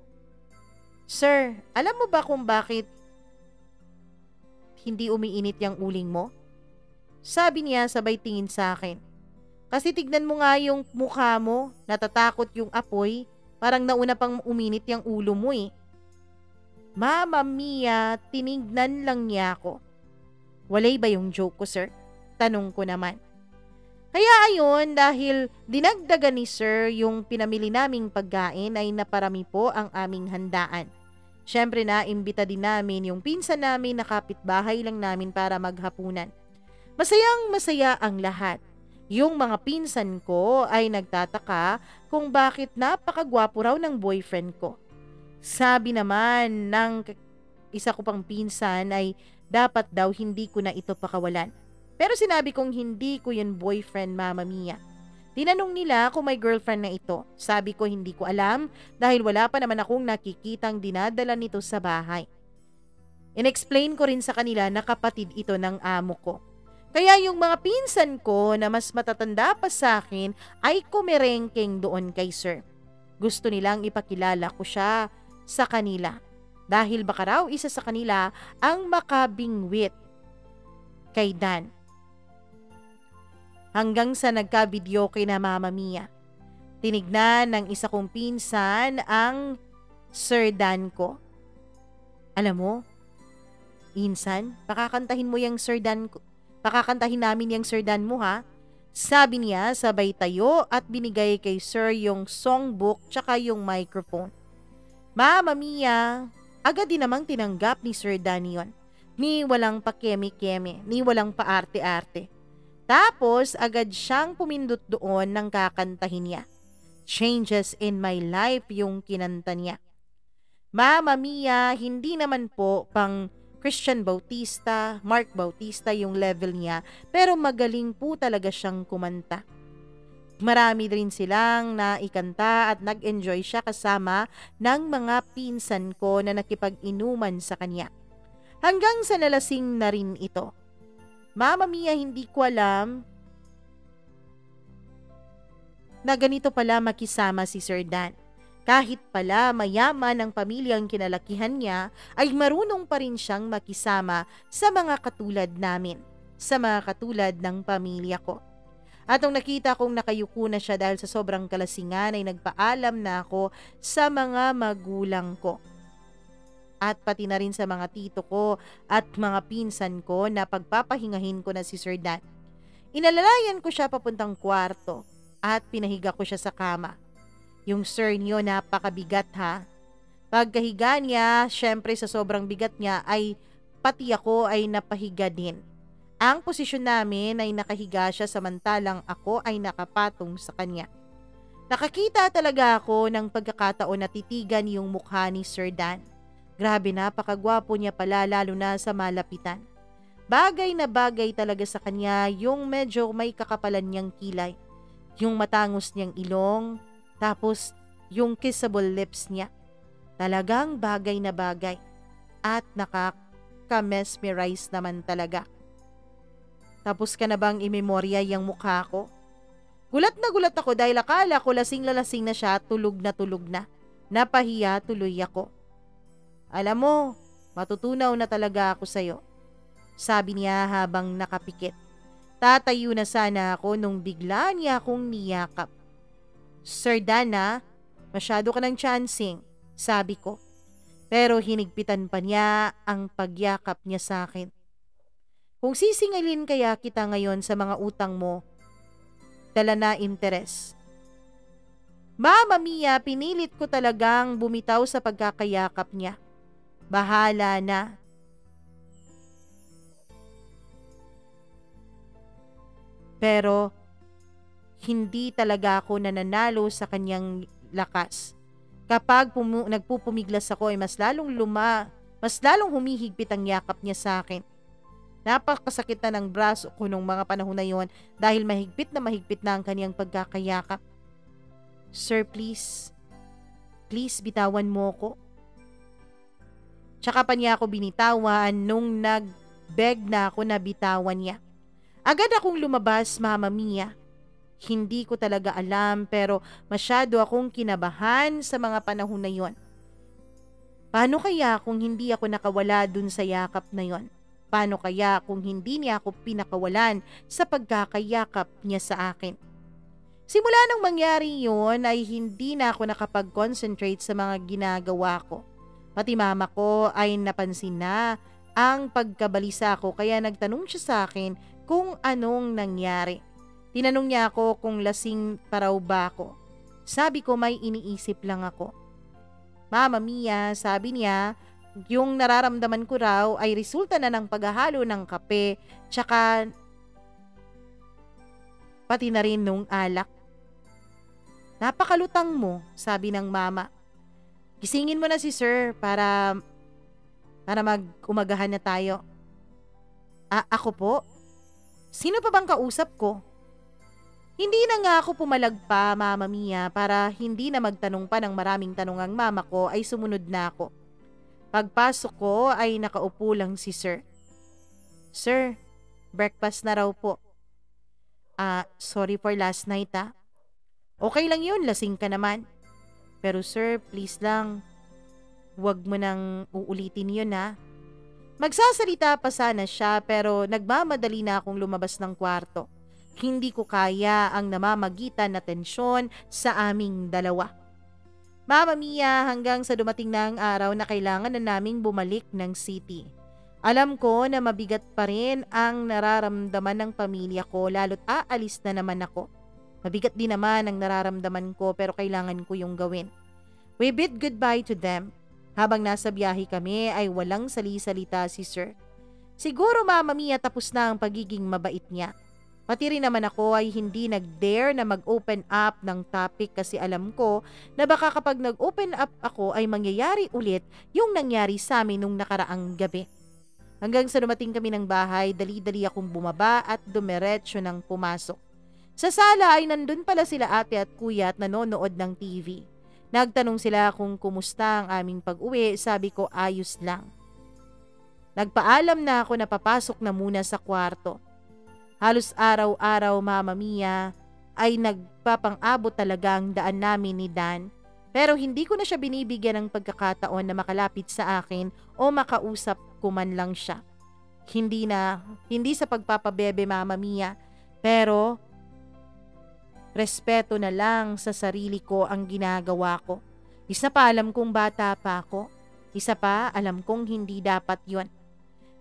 Sir, alam mo ba kung bakit hindi umiinit yung uling mo? Sabi niya sabay tingin sa akin. Kasi tignan mo nga yung mukha mo, natatakot yung apoy. Parang nauna pang uminit yung ulo mo eh. Mama Mia, tinignan lang niya ako. Walay ba yung joke ko, Sir? Tanong ko naman. Kaya ayun, dahil dinagdagan ni Sir yung pinamili naming pagkain ay naparami po ang aming handaan. Siyempre na imbita din namin yung pinsan namin na kapitbahay lang namin para maghapunan. Masayang masaya ang lahat. Yung mga pinsan ko ay nagtataka kung bakit napakagwapo raw ng boyfriend ko. Sabi naman ng isa ko pang pinsan ay dapat daw hindi ko na ito pakawalan. Pero sinabi kong hindi ko yun boyfriend, Mama Mia. Tinanong nila kung may girlfriend na ito. Sabi ko hindi ko alam dahil wala pa naman akong nakikitang dinadala nito sa bahay. Inexplain ko rin sa kanila na kapatid ito ng amo ko. Kaya yung mga pinsan ko na mas matatanda pa sa akin ay kumerengking doon kay Sir. Gusto nilang ipakilala ko siya sa kanila. Dahil baka raw isa sa kanila ang makabingwit kay Dan. Hanggang sa nagka-video kay na Mama Mia. Tinignan ng isa kong pinsan ang Sir Dan ko. Alam mo, Insan, pakakantahin mo yung Sir Dan ko. Pakakantahin namin yung Sir Dan mo ha. Sabi niya sabay tayo at binigay kay Sir yung songbook tsaka yung microphone. Mama Mia, agad din namang tinanggap ni Sir Dan yon. Ni walang pakeme-keme, ni walang paarte-arte. Tapos agad siyang pumindot doon ng kakantahin niya. Changes in my life yung kinanta niya. Mama Mia, hindi naman po pang Christian Bautista, Mark Bautista yung level niya, pero magaling po talaga siyang kumanta. Marami rin silang naikanta at nag-enjoy siya kasama ng mga pinsan ko na nakipag-inuman sa kanya. Hanggang sa nalasing na rin ito. Mama Mia, hindi ko alam na ganito pala makisama si Sir Dan. Kahit pala mayaman ang pamilyang kinalakihan niya, ay marunong pa rin siyang makisama sa mga katulad namin, sa mga katulad ng pamilya ko. At nung nakita kong nakayuko na siya dahil sa sobrang kalasingan, ay nagpaalam na ako sa mga magulang ko. At pati na rin sa mga tito ko at mga pinsan ko na pagpapahingahin ko na si Sir Dan. Inalalayan ko siya papuntang kwarto at pinahiga ko siya sa kama. Yung sir niyo napakabigat ha. Pagkahiga niya, syempre sa sobrang bigat niya ay pati ako ay napahiga din. Ang posisyon namin ay nakahiga siya samantalang ako ay nakapatong sa kanya. Nakakita talaga ako ng pagkakataon na titigan yung mukha ni Sir Dan. Grabe, napakagwapo niya pala lalo na sa malapitan. Bagay na bagay talaga sa kanya yung medyo may kakapalan niyang kilay. Yung matangos niyang ilong, tapos yung kissable lips niya. Talagang bagay na bagay. At nakaka-mesmerize naman talaga. Tapos ka na bang imemorya yung mukha ko? Gulat ako dahil akala ko lasing na siya, tulog na. Napahiya tuloy ako. Alam mo, matutunaw na talaga ako sa'yo. Sabi niya habang nakapikit. Tatayo na sana ako nung bigla niya akong niyakap. Sir Dana, masyado ka ng chancing, sabi ko. Pero hinigpitan pa niya ang pagyakap niya sa akin. Kung sisingilin kaya kita ngayon sa mga utang mo, dala na interes. Mama Mia, pinilit ko talagang bumitaw sa pagkakayakap niya. Bahala na. Pero hindi talaga ako nananalo sa kanyang lakas. Kapag nagpupumiglas ako ay mas lalong humihigpit ang yakap niya sa akin. Napakasakit na ng braso ko nung mga panahon na yon dahil mahigpit na ang kanyang pagkakayakap. Sir, please. Please, bitawan mo ko. Tsaka pa niya ako binitawan nung nag-beg na ako na bitawan niya. Agad akong lumabas, Mama Mia. Hindi ko talaga alam pero masyado akong kinabahan sa mga panahon na yon. Paano kaya kung hindi ako nakawala dun sa yakap na yon? Paano kaya kung hindi niya ako pinakawalan sa pagkakayakap niya sa akin? Simula nang mangyari yon ay hindi na ako nakapag-concentrate sa mga ginagawa ko. Pati mama ko ay napansin na ang pagkabalisa ko kaya nagtanong siya sa akin kung anong nangyari. Tinanong niya ako kung lasing pa raw ba ako. Sabi ko may iniisip lang ako. Mama Mia, sabi niya, yung nararamdaman ko raw ay resulta na ng paghahalo ng kape tsaka pati na rin nung alak. Napakalutang mo, sabi ng mama. Gisingin mo na si sir para mag-umagahan na tayo. Ako po? Sino pa bang kausap ko? Hindi na nga ako pumalag pa, Mama Mia, para hindi na magtanong pa ng maraming tanong ang mama ko ay sumunod na ako. Pagpasok ko ay nakaupo lang si sir. Sir, breakfast na raw po. Sorry for last night ah. Okay lang yun, lasing ka naman. Pero sir, please lang, huwag mo nang uulitin yun ha. Magsasalita pa sana siya pero nagmamadali na akong lumabas ng kwarto. Hindi ko kaya ang namamagitan na tensyon sa aming dalawa. Mama Mia, hanggang sa dumating na ang araw na kailangan na naming bumalik ng city. Alam ko na mabigat pa rin ang nararamdaman ng pamilya ko lalo't aalis na naman ako. Mabigat din naman ang nararamdaman ko pero kailangan ko yung gawin. We bid goodbye to them. Habang nasa biyahe kami ay walang sali-salita si sir. Siguro Mama Mia tapos na ang pagiging mabait niya. Pati rin naman ako ay hindi nag-dare na mag-open up ng topic kasi alam ko na baka kapag nag-open up ako ay mangyayari ulit yung nangyari sa amin nung nakaraang gabi. Hanggang sa dumating kami ng bahay, dali-dali akong bumaba at dumiretso ng pumasok. Sa sala ay nandun pala sila ate at kuya at nanonood ng TV. Nagtanong sila kung kumusta ang aming pag-uwi, sabi ko ayos lang. Nagpaalam na ako na papasok na muna sa kwarto. Halos araw-araw Mama Mia ay nagpapang-abot talaga ang daan namin ni Dan. Pero hindi ko na siya binibigyan ng pagkakataon na makalapit sa akin o makausap ko man lang siya. Hindi sa pagpapabebe, Mama Mia, pero respeto na lang sa sarili ko ang ginagawa ko. Isa pa alam kong bata pa ako. Isa pa alam kong hindi dapat yon.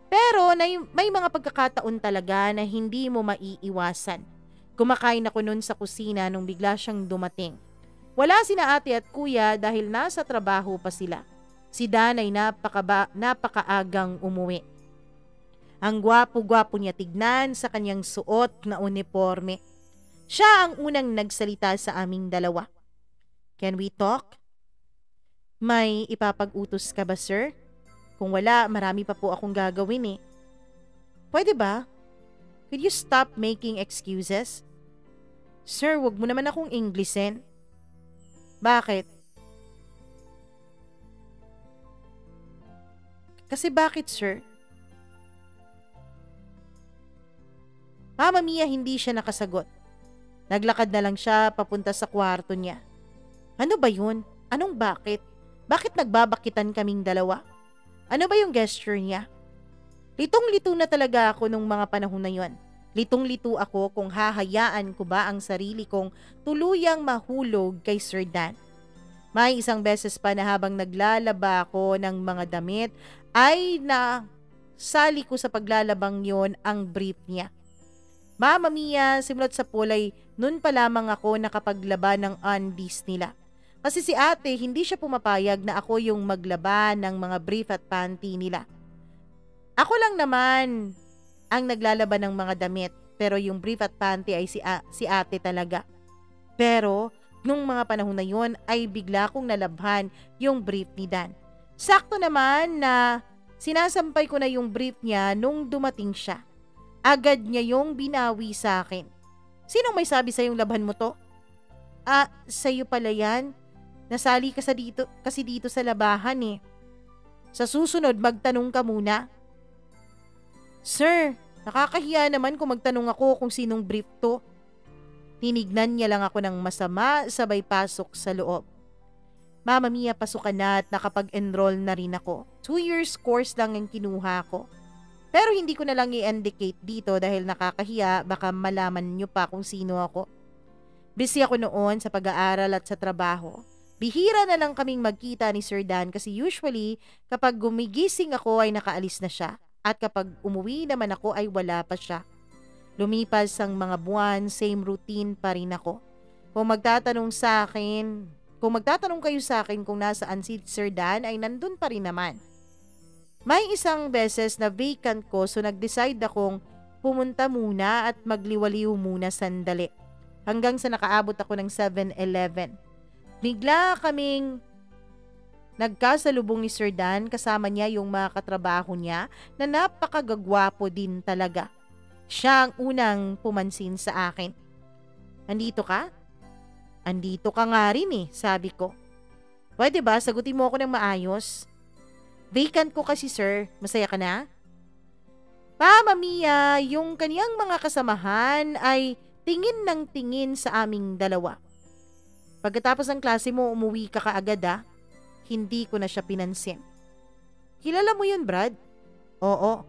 Pero may mga pagkakataon talaga na hindi mo maiiwasan. Kumakain ako nun sa kusina nung bigla siyang dumating. Wala sina ate at kuya dahil nasa trabaho pa sila. Si Dan ay napakaagang umuwi. Ang gwapo-gwapo niya tignan sa kanyang suot na uniforme. Siya ang unang nagsalita sa aming dalawa. Can we talk? May ipapag-utos ka ba, sir? Kung wala, marami pa po akong gagawin eh. Pwede ba? Could you stop making excuses? Sir, wag mo naman akong Englishin. Bakit? Kasi bakit, sir? Mama Mia, hindi siya nakasagot. Naglakad na lang siya papunta sa kwarto niya. Ano ba yun? Anong bakit? Bakit nagbabakitan kaming dalawa? Ano ba yung gesture niya? Litong-lito na talaga ako nung mga panahon na yon. Litong-lito ako kung hahayaan ko ba ang sarili kong tuluyang mahulog kay Sir Dan. May isang beses pa na habang naglalaba ako ng mga damit ay nasali ko sa paglalabang yon ang brief niya. Mama Mia, simulat sa pulay, nun pa lamang ako nakapaglaba ng undies nila. Kasi si ate, hindi siya pumapayag na ako yung maglaba ng mga brief at panty nila. Ako lang naman ang naglalaba ng mga damit, pero yung brief at panty ay si ate talaga. Pero, nung mga panahon na yon ay bigla kong nalabhan yung brief ni Dan. Sakto naman na sinasampay ko na yung brief niya nung dumating siya. Agad niya yung binawi sa akin. Sinong may sabi sa yung labhan mo to? Sa'yo pala yan. Nasali ka kasi dito sa labahan eh. Sa susunod, magtanong ka muna. Sir, nakakahiya naman kung magtanong ako kung sinong brief to. Tinignan niya lang ako ng masama sabay pasok sa loob. Mama Mia, pasok ka na at nakapag-enroll na rin ako. 2 years course lang ang kinuha ko. Pero hindi ko na lang i-indicate dito dahil nakakahiya, baka malaman nyo pa kung sino ako. Busy ako noon sa pag-aaral at sa trabaho. Bihira na lang kaming magkita ni Sir Dan kasi usually kapag gumigising ako ay nakaalis na siya at kapag umuwi naman ako ay wala pa siya. Lumipas ang mga buwan, same routine pa rin ako. Kung magtatanong kayo sa akin kung nasaan si Sir Dan ay nandun pa rin naman. May isang beses na vacant ko so nag-decide akong pumunta muna at magliwaliw muna sandali. Hanggang sa nakaabot ako ng 7-Eleven. Bigla kaming nagkasalubong ni Sir Dan, kasama niya yung mga katrabaho niya na napakagagwapo din talaga. Siya ang unang pumansin sa akin. Andito ka? Andito ka nga rin eh, sabi ko. Pwede ba sagutin mo ako ng maayos? Vacant ko kasi sir, masaya ka na? Mama Mia, yung kaniyang mga kasamahan ay tingin ng tingin sa aming dalawa. Pagkatapos ng klase mo, umuwi ka kaagad ah. Hindi ko na siya pinansin. Kilala mo yun, Brad? Oo.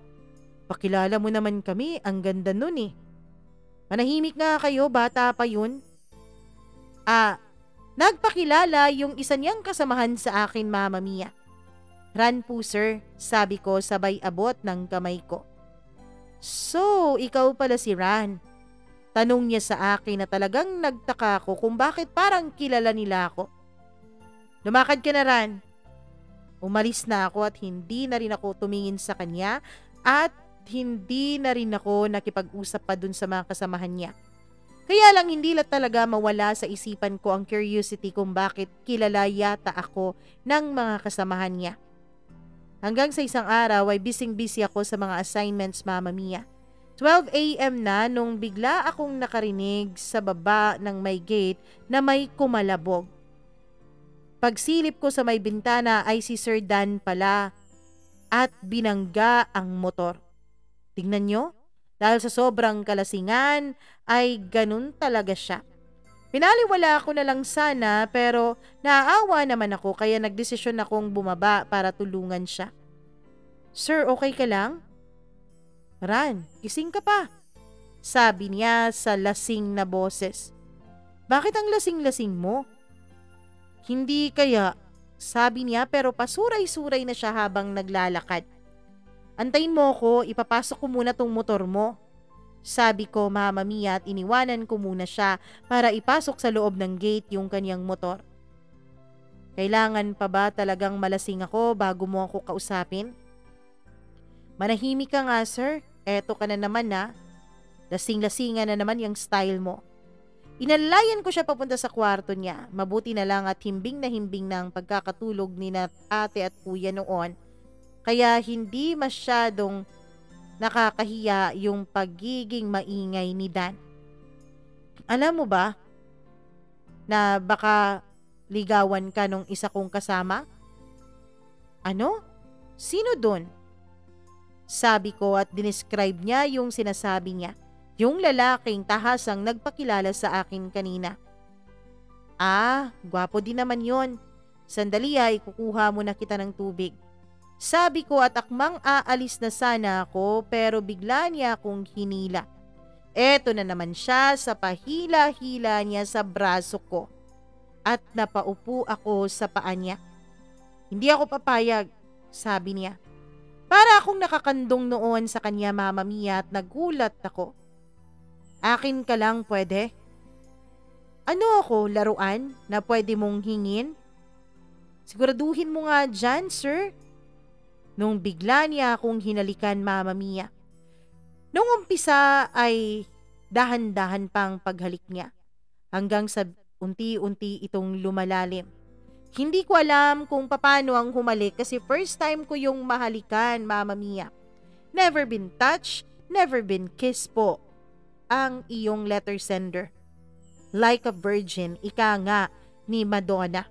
Pakilala mo naman kami, ang ganda nun eh. Manahimik nga kayo, bata pa yun. Nagpakilala yung isa niyang kasamahan sa akin, Mama Mia. Ran po sir, sabi ko sabay abot ng kamay ko. So, ikaw pala si Ran. Tanong niya sa akin na talagang nagtaka ko kung bakit parang kilala nila ako. Lumakad ka na, Ran. Umalis na ako at hindi na rin ako tumingin sa kanya at hindi na rin ako nakipag-usap pa dun sa mga kasamahan niya. Kaya lang hindi lang talaga mawala sa isipan ko ang curiosity kung bakit kilala yata ako ng mga kasamahan niya. Hanggang sa isang araw ay busy ako sa mga assignments, Mama Mia. 12 a.m. na nung bigla akong nakarinig sa baba ng may gate na may kumalabog. Pagsilip ko sa may bintana ay si Sir Dan pala at binangga ang motor. Tingnan nyo, dahil sa sobrang kalasingan ay ganun talaga siya. Pinaliwala ko na lang sana pero naaawa naman ako kaya nagdesisyon akong bumaba para tulungan siya. Sir, okay ka lang? Ran, gising ka pa. Sabi niya sa lasing na boses. Bakit ang lasing-lasing mo? Hindi kaya, sabi niya pero pasuray-suray na siya habang naglalakad. Antayin mo ko, ipapasok ko muna tong motor mo. Sabi ko, Mama Mia, at iniwanan ko muna siya para ipasok sa loob ng gate yung kanyang motor. Kailangan pa ba talagang malasing ako bago mo ako kausapin? Manahimik ka nga, sir. Eto ka na naman na. Lasing-lasingan na naman yung style mo. Inalayan ko siya papunta sa kwarto niya. Mabuti na lang at himbing na ang pagkakatulog ni na ate at kuya noon. Kaya hindi masyadong nakakahiya yung pagiging maingay ni Dan. Alam mo ba na baka ligawan ka nung isa kong kasama? Ano? Sino dun? Sabi ko at dinescribe niya yung sinasabi niya. Yung lalaking tahasang nagpakilala sa akin kanina. Ah, gwapo din naman yon. Sandali ay kukuha muna kita ng tubig. Sabi ko at akmang aalis na sana ako pero bigla niya akong hinila. Eto na naman siya sa pahila-hila niya sa braso ko. At napaupo ako sa paa niya. Hindi ako papayag, sabi niya. Para akong nakakandong noon sa kanya, Mama Mia, at nagulat ako. Akin ka lang pwede? Ano ako, laruan na pwede mong hingin? Siguraduhin mo nga dyan, sir. Nung bigla niya akong hinalikan, Mama Mia. Nung umpisa ay dahan-dahan pang paghalik niya. Hanggang sa unti-unti itong lumalalim. Hindi ko alam kung paano ang humalik kasi first time ko yung mahalikan, Mama Mia. Never been touched, never been kissed po. Ang iyong letter sender. Like a virgin, ika nga ni Madonna.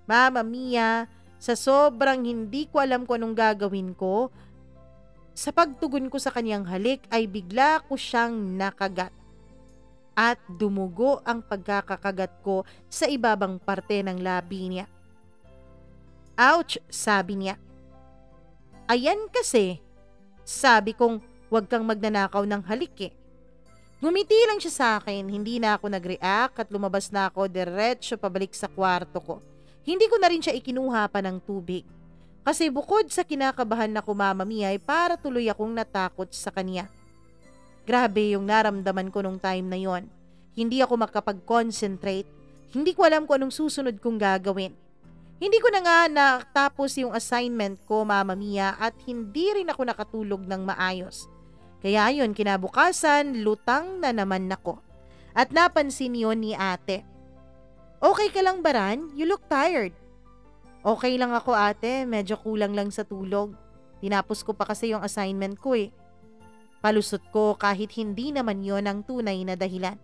Mama Mia, sa sobrang hindi ko alam kung anong gagawin ko, sa pagtugon ko sa kanyang halik ay bigla ko siyang nakagat. At dumugo ang pagkakakagat ko sa ibabang parte ng labi niya. Ouch, sabi niya. Ayan kasi, sabi kong huwag kang magnanakaw ng halik eh. Ngumiti lang siya sa akin, hindi na ako nag-react at lumabas na ako diretso pabalik sa kwarto ko. Hindi ko na rin siya ikinuha pa ng tubig. Kasi bukod sa kinakabahan na ko, Mama Mia, ay para tuloy akong natakot sa kanya. Grabe yung naramdaman ko nung time na yon. Hindi ako makapag-concentrate. Hindi ko alam kung anong susunod kong gagawin. Hindi ko na nga natapos yung assignment ko, Mama Mia, at hindi rin ako nakatulog ng maayos. Kaya yun, kinabukasan, lutang na naman ako. At napansin yun ni ate. Okay ka lang, Baran? You look tired. Okay lang ako, ate. Medyo kulang lang sa tulog. Tinapos ko pa kasi yung assignment ko eh. Palusot ko kahit hindi naman yon ang tunay na dahilan.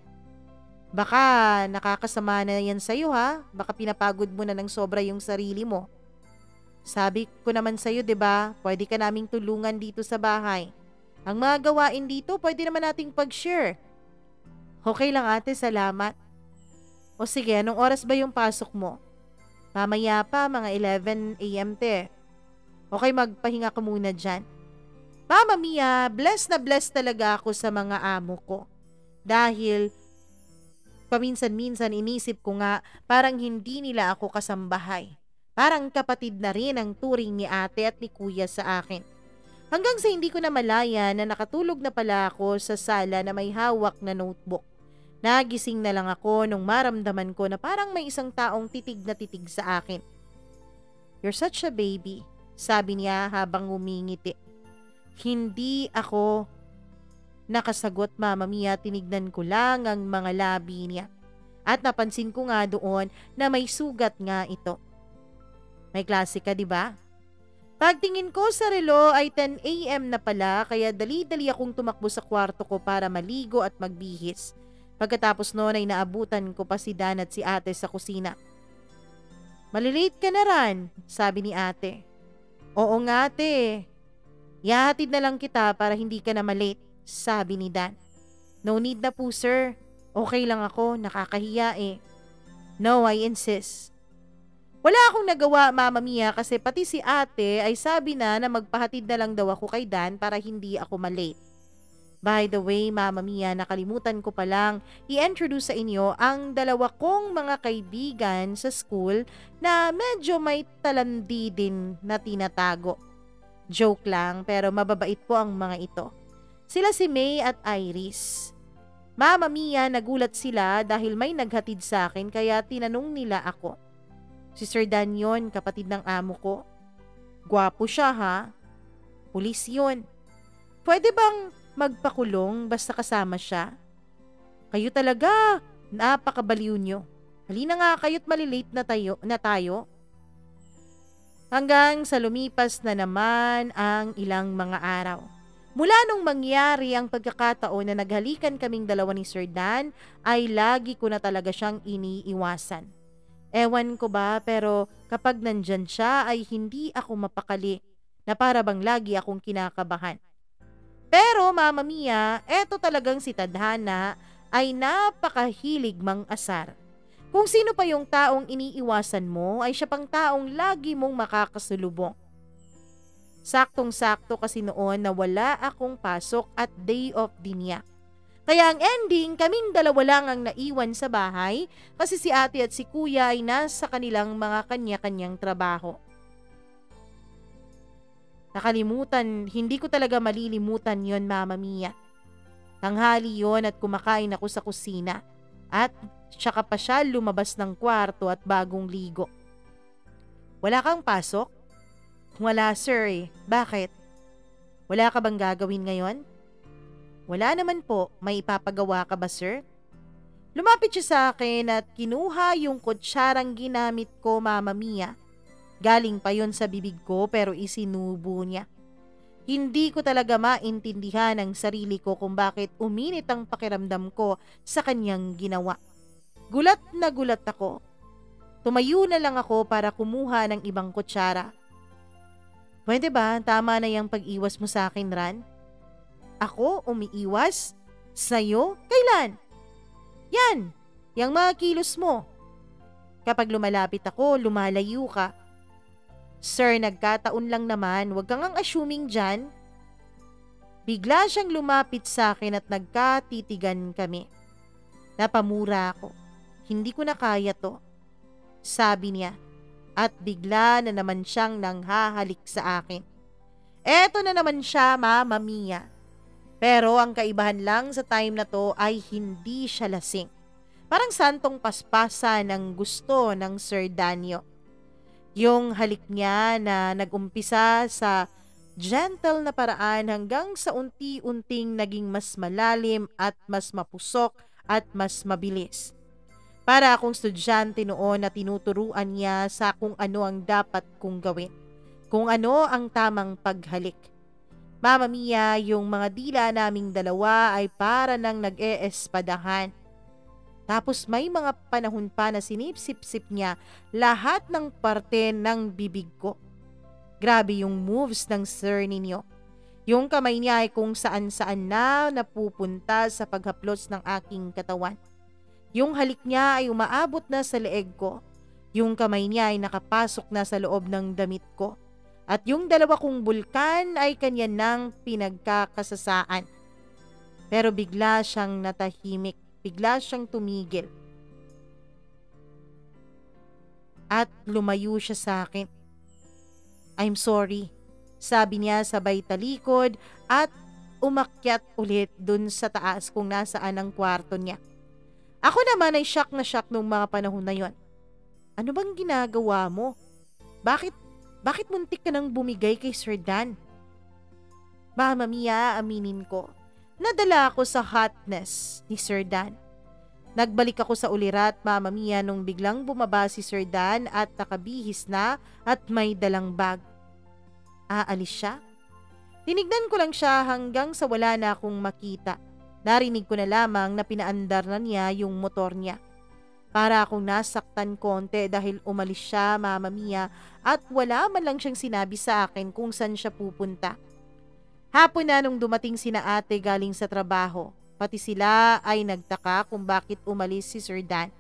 Baka nakakasama na yan sa'yo ha. Baka pinapagod mo na ng sobra yung sarili mo. Sabi ko naman sa'yo, 'di ba? Pwede ka naming tulungan dito sa bahay. Ang mga gawain dito, pwede naman nating pag-share. Okay lang ate, salamat. O sige, anong oras ba yung pasok mo? Mamaya pa, mga 11 a.m. te. Okay, magpahinga ka muna dyan. Mama Mia, blessed na blessed talaga ako sa mga amo ko. Dahil paminsan-minsan inisip ko nga parang hindi nila ako kasambahay. Parang kapatid na rin ang turing ni ate at ni kuya sa akin. Hanggang sa hindi ko na malaya na nakatulog na pala ako sa sala na may hawak na notebook. Nagising na lang ako nung maramdaman ko na parang may isang taong titig na titig sa akin. You're such a baby, sabi niya habang umingiti. Hindi ako nakasagot, Mama Mia, tinignan ko lang ang mga labi niya. At napansin ko nga doon na may sugat nga ito. May klase ka, di ba? Pagtingin ko sa relo ay 10 a.m. na pala kaya dali-dali akong tumakbo sa kwarto ko para maligo at magbihis. Pagkatapos noon ay naabutan ko pa si Dan at si ate sa kusina. Malilate ka na ran, sabi ni ate. Oo nga ate. Ihahatid na lang kita para hindi ka na malate, sabi ni Dan. No need na po sir. Okay lang ako, nakakahiya eh. No, I insist. Wala akong nagawa, Mama Mia, kasi pati si ate ay sabi na magpahatid na lang daw ako kay Dan para hindi ako malate. By the way, Mama Mia, nakalimutan ko palang i-introduce sa inyo ang dalawa kong mga kaibigan sa school na medyo may talandi din na tinatago. Joke lang, pero mababait po ang mga ito. Sila si May at Iris. Mama Mia, nagulat sila dahil may naghatid sa akin kaya tinanong nila ako. Si Sir Dan yun, kapatid ng amo ko. Gwapo siya ha. Pulis yun. Pwede bang magpakulong basta kasama siya? Kayo talaga, napakabaliw nyo. Halina nga kayo't malilate na tayo. Hanggang sa lumipas na naman ang ilang mga araw. Mula nung mangyari ang pagkakataon na naghalikan kaming dalawa ni Sir Dan, ay lagi ko na talaga siyang iniiwasan. Ewan ko ba, pero kapag nandyan siya ay hindi ako mapakali na para bang lagi akong kinakabahan. Pero Mama Mia, eto talagang si Tadhana ay napakahilig mang-asar. Kung sino pa yung taong iniiwasan mo ay siya pang taong lagi mong makakasulubong. Saktong-sakto kasi noon na wala akong pasok at day off din niya. Kaya ang ending, kaming dalawa lang ang naiwan sa bahay kasi si ate at si kuya ay nasa kanilang mga kanya-kanyang trabaho. Nakalimutan, hindi ko talaga malilimutan yon, Mama Mia. Tanghali yon at kumakain ako sa kusina at tsaka pa siya lumabas ng kwarto at bagong ligo. Wala kang pasok? Wala sir eh. Bakit? Wala ka bang gagawin ngayon? Wala naman po, may ipapagawa ka ba sir? Lumapit siya sa akin at kinuha yung kutsarang ginamit ko, Mama Mia. Galing pa yon sa bibig ko pero isinubo niya. Hindi ko talaga maintindihan ang sarili ko kung bakit uminit ang pakiramdam ko sa kanyang ginawa. Gulat na gulat ako. Tumayo na lang ako para kumuha ng ibang kutsara. Pwede ba? Tama na yung pag-iwas mo sa akin, Ran? Ako umiiwas? Sa'yo? Kailan? Yan, yung mga kilos mo. Kapag lumalapit ako, lumalayo ka. Sir, nagkataon lang naman, wag kang assuming dyan. Bigla siyang lumapit sa akin at nagkatitigan kami. Napamura ako. Hindi ko na kaya to. Sabi niya. At bigla na naman siyang nanghahalik sa akin. Eto na naman siya, Mama Mia. Pero ang kaibahan lang sa time na to ay hindi siya lasing. Parang santong paspasan ng gusto ng Sir Danyo. Yung halik niya na nagumpisa sa gentle na paraan hanggang sa unti-unting naging mas malalim at mas mapusok at mas mabilis. Para akong estudyante noon na tinuturuan niya sa kung ano ang dapat kong gawin. Kung ano ang tamang paghalik. Mama Mia, yung mga dila naming dalawa ay para nang nag-eespadahan. Tapos may mga panahon pa na sinipsip-sip niya lahat ng parte ng bibig ko. Grabe yung moves ng sir ninyo. Yung kamay niya ay kung saan-saan na napupunta sa paghaplos ng aking katawan. Yung halik niya ay umaabot na sa leeg ko. Yung kamay niya ay nakapasok na sa loob ng damit ko. At yung dalawa kong bulkan ay kanya nang pinagkakasasaan. Pero bigla siyang natahimik, bigla siyang tumigil. At lumayo siya sa akin. I'm sorry, sabi niya sabay talikod at umakyat ulit dun sa taas kung nasaan ang kwarto niya. Ako naman ay shock na shock nung mga panahon na yon. Ano bang ginagawa mo? Bakit muntik ka nang bumigay kay Sir Dan? Mama Mia, aminin ko. Nadala ako sa hotness ni Sir Dan. Nagbalik ako sa ulirat, Mama Mia, nung biglang bumaba si Sir Dan at nakabihis na at may dalang bag. Aalis siya? Tinignan ko lang siya hanggang sa wala na akong makita. Narinig ko na lamang na pinaandar na niya yung motor niya. Para akong nasaktan konti dahil umalis siya, Mama Mia, at wala man lang siyang sinabi sa akin kung saan siya pupunta. Hapon na nung dumating sina ate galing sa trabaho. Pati sila ay nagtaka kung bakit umalis si Sir Dan.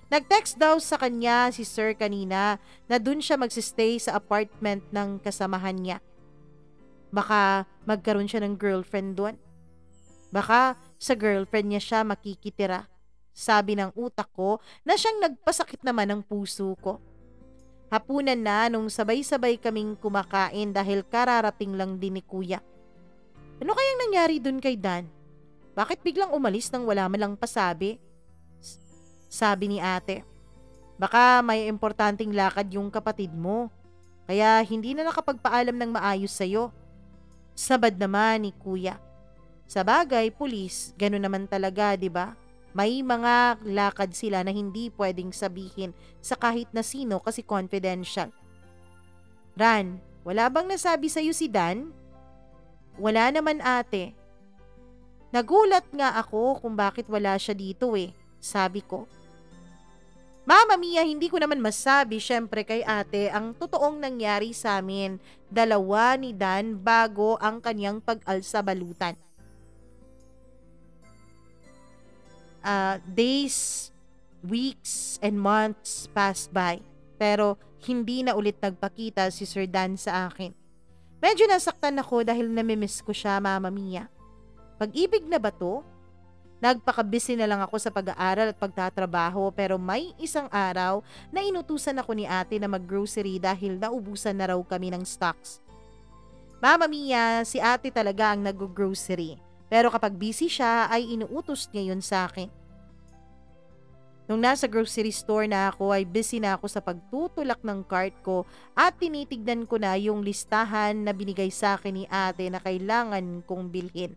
Nag-text daw sa kanya si Sir kanina na dun siya magsistay sa apartment ng kasamahan niya. Baka magkaroon siya ng girlfriend doon. Baka sa girlfriend niya siya makikitira. Sabi ng utak ko na siyang nagpasakit naman ng puso ko. Hapunan na nung sabay-sabay kaming kumakain dahil kararating lang din ni Kuya. Ano kayang nangyari dun kay Dan? Bakit biglang umalis nang wala man lang pasabi? Sabi ni ate. Baka may importanteng lakad yung kapatid mo. Kaya hindi na nakapagpaalam ng maayos sa'yo. Sabad naman ni Kuya. Sa bagay, pulis, gano'n naman talaga, di ba? May mga lakad sila na hindi pwedeng sabihin sa kahit na sino kasi confidential. Ran, wala bang nasabi sa'yo si Dan? Wala naman ate. Nagulat nga ako kung bakit wala siya dito sabi ko. Mama Mia, hindi ko naman masabi syempre kay ate ang totoong nangyari sa amin. Dalawa ni Dan bago ang kanyang pag-alsa balutan. Days, weeks, and months passed by. Pero hindi na ulit nagpakita si Sir Dan sa akin. Medyo nasaktan ako dahil namimiss ko siya, Mama Mia. Pag-ibig na ba to? Nagpakabisi na lang ako sa pag-aaral at pagtatrabaho pero may isang araw na inutusan ako ni ate na mag-grocery dahil naubusan na raw kami ng stocks. Mama Mia, si ate talaga ang nag-grocery pero kapag busy siya ay inuutos niya yun sa akin. Nung nasa grocery store na ako ay busy na ako sa pagtutulak ng cart ko at tinitignan ko na yung listahan na binigay sa akin ni ate na kailangan kong bilhin.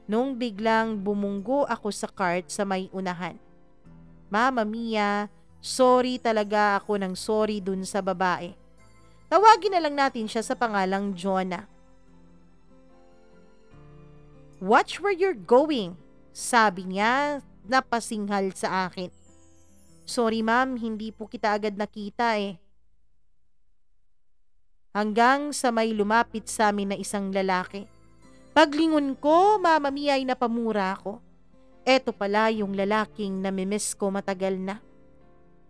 Nung biglang bumunggo ako sa cart sa may unahan. Mama Mia, sorry talaga ako ng sorry dun sa babae. Tawagin na lang natin siya sa pangalang Jonah. Watch where you're going, sabi niya na pasinghal sa akin. Sorry ma'am, hindi po kita agad nakita Hanggang sa may lumapit sa amin na isang lalaki. Paglingon ko, Mama Mia ay napamura ako. Eto pala yung lalaking namimiss ko matagal na.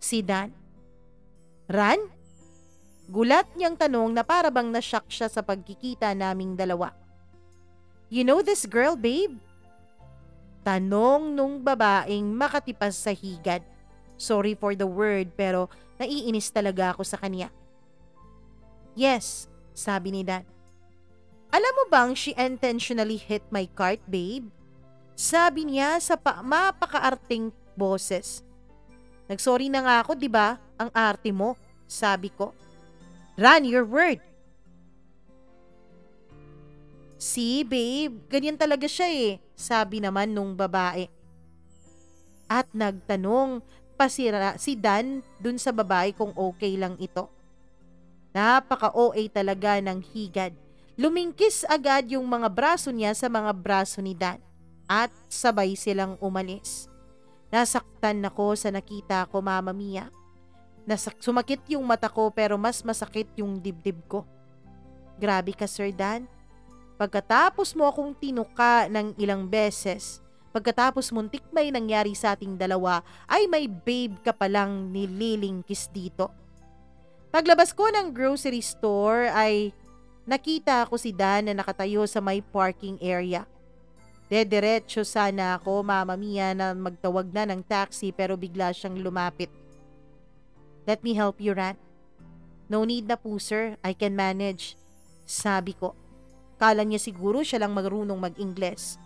Si Dan. Ran? Gulat niyang tanong na para bang nashock siya sa pagkikita naming dalawa. You know this girl, babe? Tanong nung babaeng makatipas sa higad. Sorry for the word pero naiinis talaga ako sa kanya. Yes, sabi ni Dan. Alam mo bang she intentionally hit my cart, babe? Sabi niya sa mapakaarting boses. Nagsorry na nga ako, di ba? Ang arte mo, sabi ko. Run your word. See, babe, ganyan talaga siya sabi naman nung babae. At nagtanong pasira si Dan dun sa babae kung okay lang ito. Napaka-OA talaga ng higad. Lumingkis agad yung mga braso niya sa mga braso ni Dan at sabay silang umalis. Nasaktan ako sa nakita ko, Mama Mia. Sumakit yung mata ko pero mas masakit yung dibdib ko. Grabe ka, Sir Dan. Pagkatapos mo akong tinuka ng ilang beses, pagkatapos muntik may nangyari sa ating dalawa, ay may babe ka palang nililingkis dito. Paglabas ko ng grocery store ay nakita ko si Dan na nakatayo sa may parking area. Dediretso sana ako, Mama Mia, na magtawag na ng taxi pero bigla siyang lumapit. Let me help you, Ran. No need na po, sir. I can manage. Sabi ko. Kala niya siguro siya lang marunong mag-Ingles.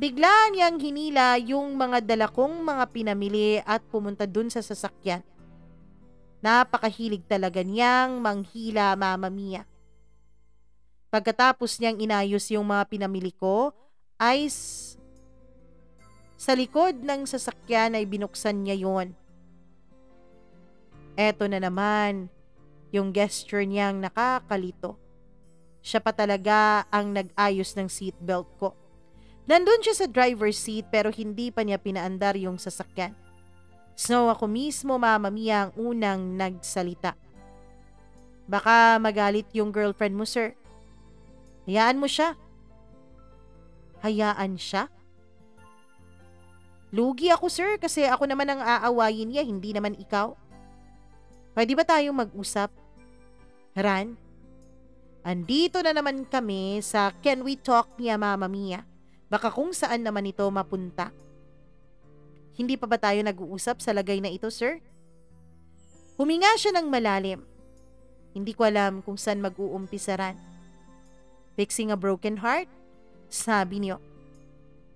Bigla niyang hinila yung mga dala kong mga pinamili at pumunta dun sa sasakyan. Napakahilig talaga niyang manghila, Mama Mia. Pagkatapos niyang inayos yung mga pinamili ko, ay sa likod ng sasakyan ay binuksan niya yon. Eto na naman, yung gesture niyang nakakalito. Siya pa talaga ang nag-ayos ng seatbelt ko. Nandun siya sa driver's seat pero hindi pa niya pinaandar yung sasakyan. So ako mismo, Mama Mia, ang unang nagsalita. Baka magalit yung girlfriend mo, sir. Hayaan mo siya. Hayaan siya? Lugi ako sir kasi ako naman ang aawayin niya, hindi naman ikaw. Pwede ba tayong mag-usap? Ran, andito na naman kami sa Can We Talk niya Mama Mia. Baka kung saan naman ito mapunta. Hindi pa ba tayo nag-uusap sa lagay na ito, sir? Huminga siya ng malalim. Hindi ko alam kung saan mag-uumpisa Ran. Fixing a broken heart? Sabi niyo.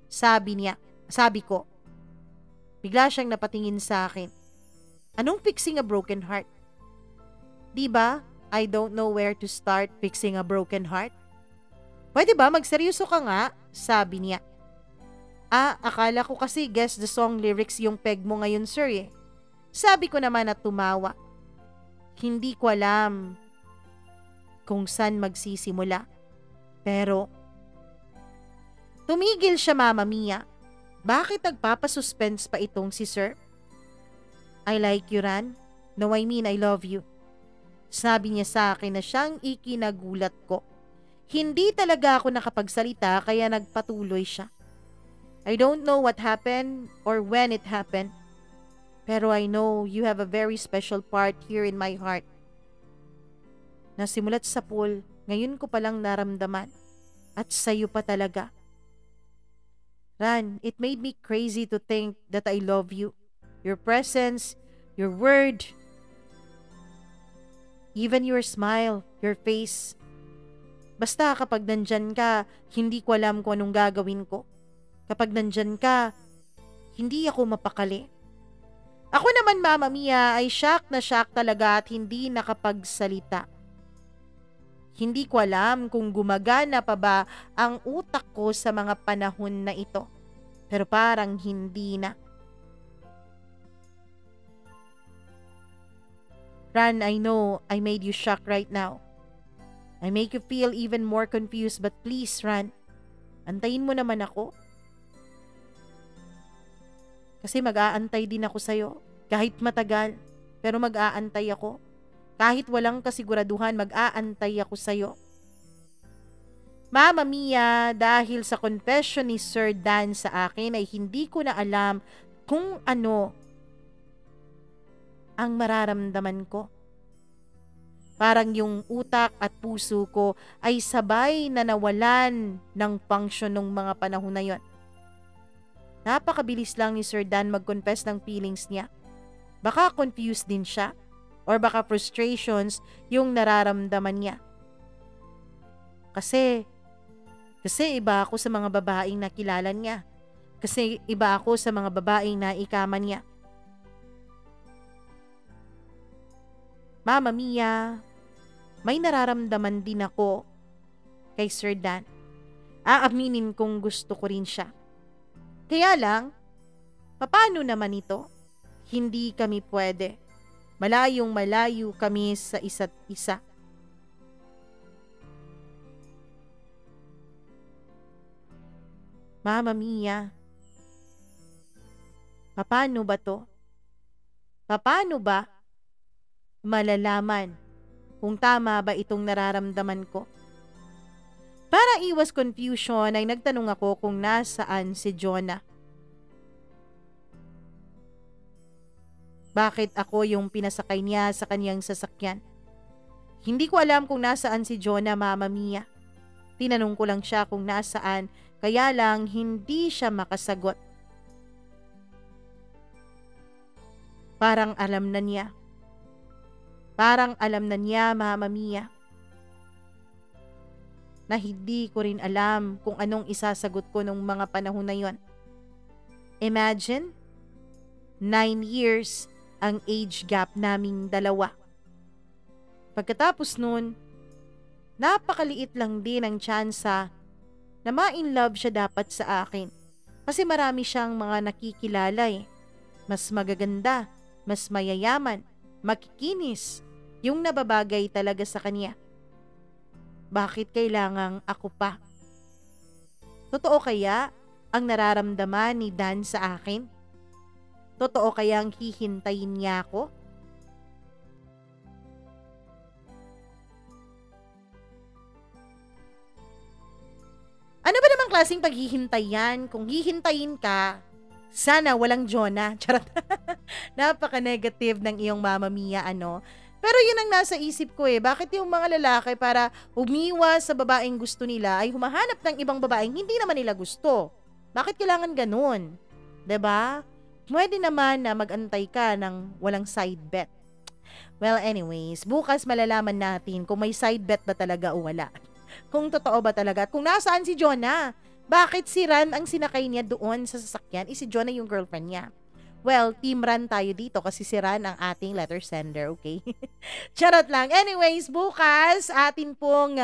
Sabi ko. Bigla siyang napatingin sa akin. Anong fixing a broken heart? Di ba? I don't know where to start fixing a broken heart. Pwede ba magseryoso ka nga? Sabi niya. Akala ko kasi guess the song lyrics yung peg mo ngayon sir eh. Sabi ko naman at tumawa. Hindi ko alam kung saan magsisimula. Pero, tumigil siya Mama Mia. Bakit nagpapasuspense pa itong si sir? I like you Ran. No, I mean I love you. Sabi niya sa akin na siyang ikinagulat ko. Hindi talaga ako nakapagsalita kaya nagpatuloy siya. I don't know what happened or when it happened. Pero I know you have a very special part here in my heart. Nasimulat sa pool, ngayon ko palang naramdaman. At sa'yo pa talaga. Ran, it made me crazy to think that I love you. Your presence, your word, even your smile, your face. Basta kapag nandyan ka, hindi ko alam kung anong gagawin ko. Kapag nandyan ka, hindi ako mapakali. Ako naman Mama Mia ay shock na shock talaga at hindi nakapagsalita. Hindi ko alam kung gumagana pa ba ang utak ko sa mga panahon na ito. Pero parang hindi na. Ran, I know I made you shocked right now. I make you feel even more confused but please Ran, antayin mo naman ako. Kasi mag-aantay din ako sa'yo. Kahit matagal, pero mag-aantay ako. Kahit walang kasiguraduhan, mag-aantay ako sa'yo. Mama Mia, dahil sa confession ni Sir Dan sa akin ay hindi ko na alam kung ano ang mararamdaman ko. Parang yung utak at puso ko ay sabay na nawalan ng function ng mga panahon na yon. Napakabilis lang ni Sir Dan mag-confess ng feelings niya. Baka confused din siya or baka frustrations yung nararamdaman niya. Kasi iba ako sa mga babaeng nakilala niya. Kasi iba ako sa mga babaeng naikaman niya. Mama Mia, may nararamdaman din ako kay Sir Dan. Aaminin kong gusto ko rin siya. Kaya lang, paano naman ito? Hindi kami pwede. Malayong malayo kami sa isa't isa. Mama Mia, paano ba to? Paano ba malalaman kung tama ba itong nararamdaman ko? Para iwas confusion ay nagtanong ako kung nasaan si Jonah. Bakit ako yung pinasakay niya sa kanyang sasakyan? Hindi ko alam kung nasaan si Jonah, Mama Mia. Tinanong ko lang siya kung nasaan, kaya lang hindi siya makasagot. Parang alam na niya. Parang alam na niya, Mama Mia. Na hindi ko rin alam kung anong isasagot ko nung mga panahon na yon. Imagine, 9 years ang age gap naming dalawa. Pagkatapos nun, napakaliit lang din ang tsansa na ma-inlove siya dapat sa akin. Kasi marami siyang mga nakikilala eh. Mas magaganda, mas mayayaman, makikinis, yung nababagay talaga sa kanya. Bakit kailangang ako pa? Totoo kaya ang nararamdaman ni Dan sa akin? Totoo kayang hihintayin niya ako? Ano ba namang klaseng paghihintay yan? Kung hihintayin ka, Sana walang Jonah. Charot. Napaka-negative ng iyong Mama Mia, ano. Pero yun ang nasa isip ko eh. Bakit yung mga lalaki para umiwas sa babaeng gusto nila ay humahanap ng ibang babaeng hindi naman nila gusto? Bakit kailangan ganun? 'Di ba? Pwede naman na mag-antay ka ng walang side bet. Well, anyways, bukas malalaman natin kung may side bet ba talaga o wala. Kung totoo ba talaga at kung nasaan si Jonah. Bakit si Ran ang sinakay niya doon sa sasakyan? Si Jonah yung girlfriend niya. Well, team Ran tayo dito kasi si Ran ang ating letter sender, okay? Charot lang. Anyways, bukas atin pong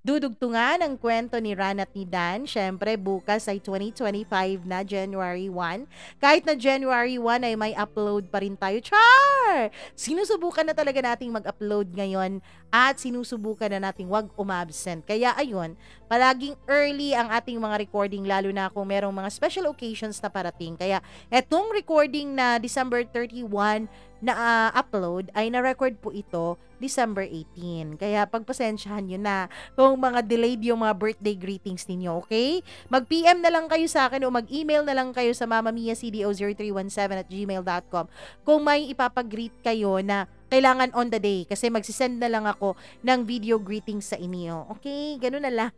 dudugtungan ang kwento ni Ran at ni Dan. Syempre, bukas ay 2025 na, January 1. Kahit na January 1 ay may upload pa rin tayo. Char! Sinusubukan na talaga nating mag-upload ngayon at sinusubukan na nating wag umabsent. Kaya ayun, palaging early ang ating mga recording lalo na kung merong mga special occasions na parating. Kaya etong recording na December 31 na upload ay na-record po ito December 18. Kaya pagpasensyahan nyo na kung mga delayed yung mga birthday greetings ninyo, okay? Mag-PM na lang kayo sa akin o mag-email na lang kayo sa mamamiacdo0317@gmail.com kung may ipapag-greet kayo na kailangan on the day kasi magsisend na lang ako ng video greetings sa inyo. Okay? Ganun na lang.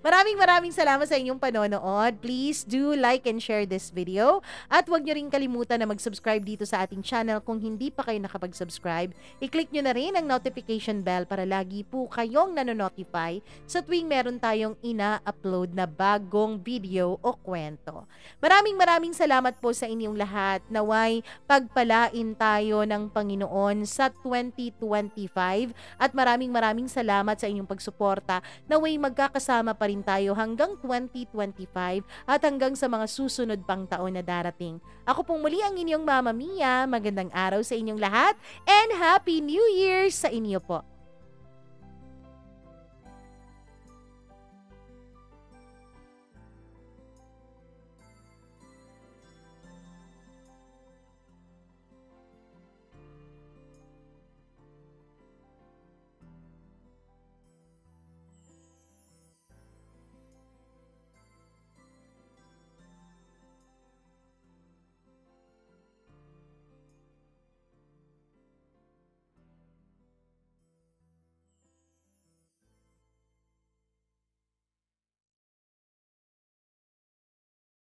Maraming salamat sa inyong panonood. Please do like and share this video. At huwag nyo rin kalimutan na mag-subscribe dito sa ating channel. Kung hindi pa kayo nakapag-subscribe, i-click nyo na rin ang notification bell para lagi po kayong nanonotify sa tuwing meron tayong ina-upload na bagong video o kwento. Maraming salamat po sa inyong lahat. Naway pagpalain tayo ng Panginoon sa 2025 at maraming salamat sa inyong pagsuporta. Naway magkakasama pa rin tayo hanggang 2025 at hanggang sa mga susunod pang taon na darating. Ako pong muli ang inyong Mama Mia. Magandang araw sa inyong lahat and Happy New Year sa inyo po.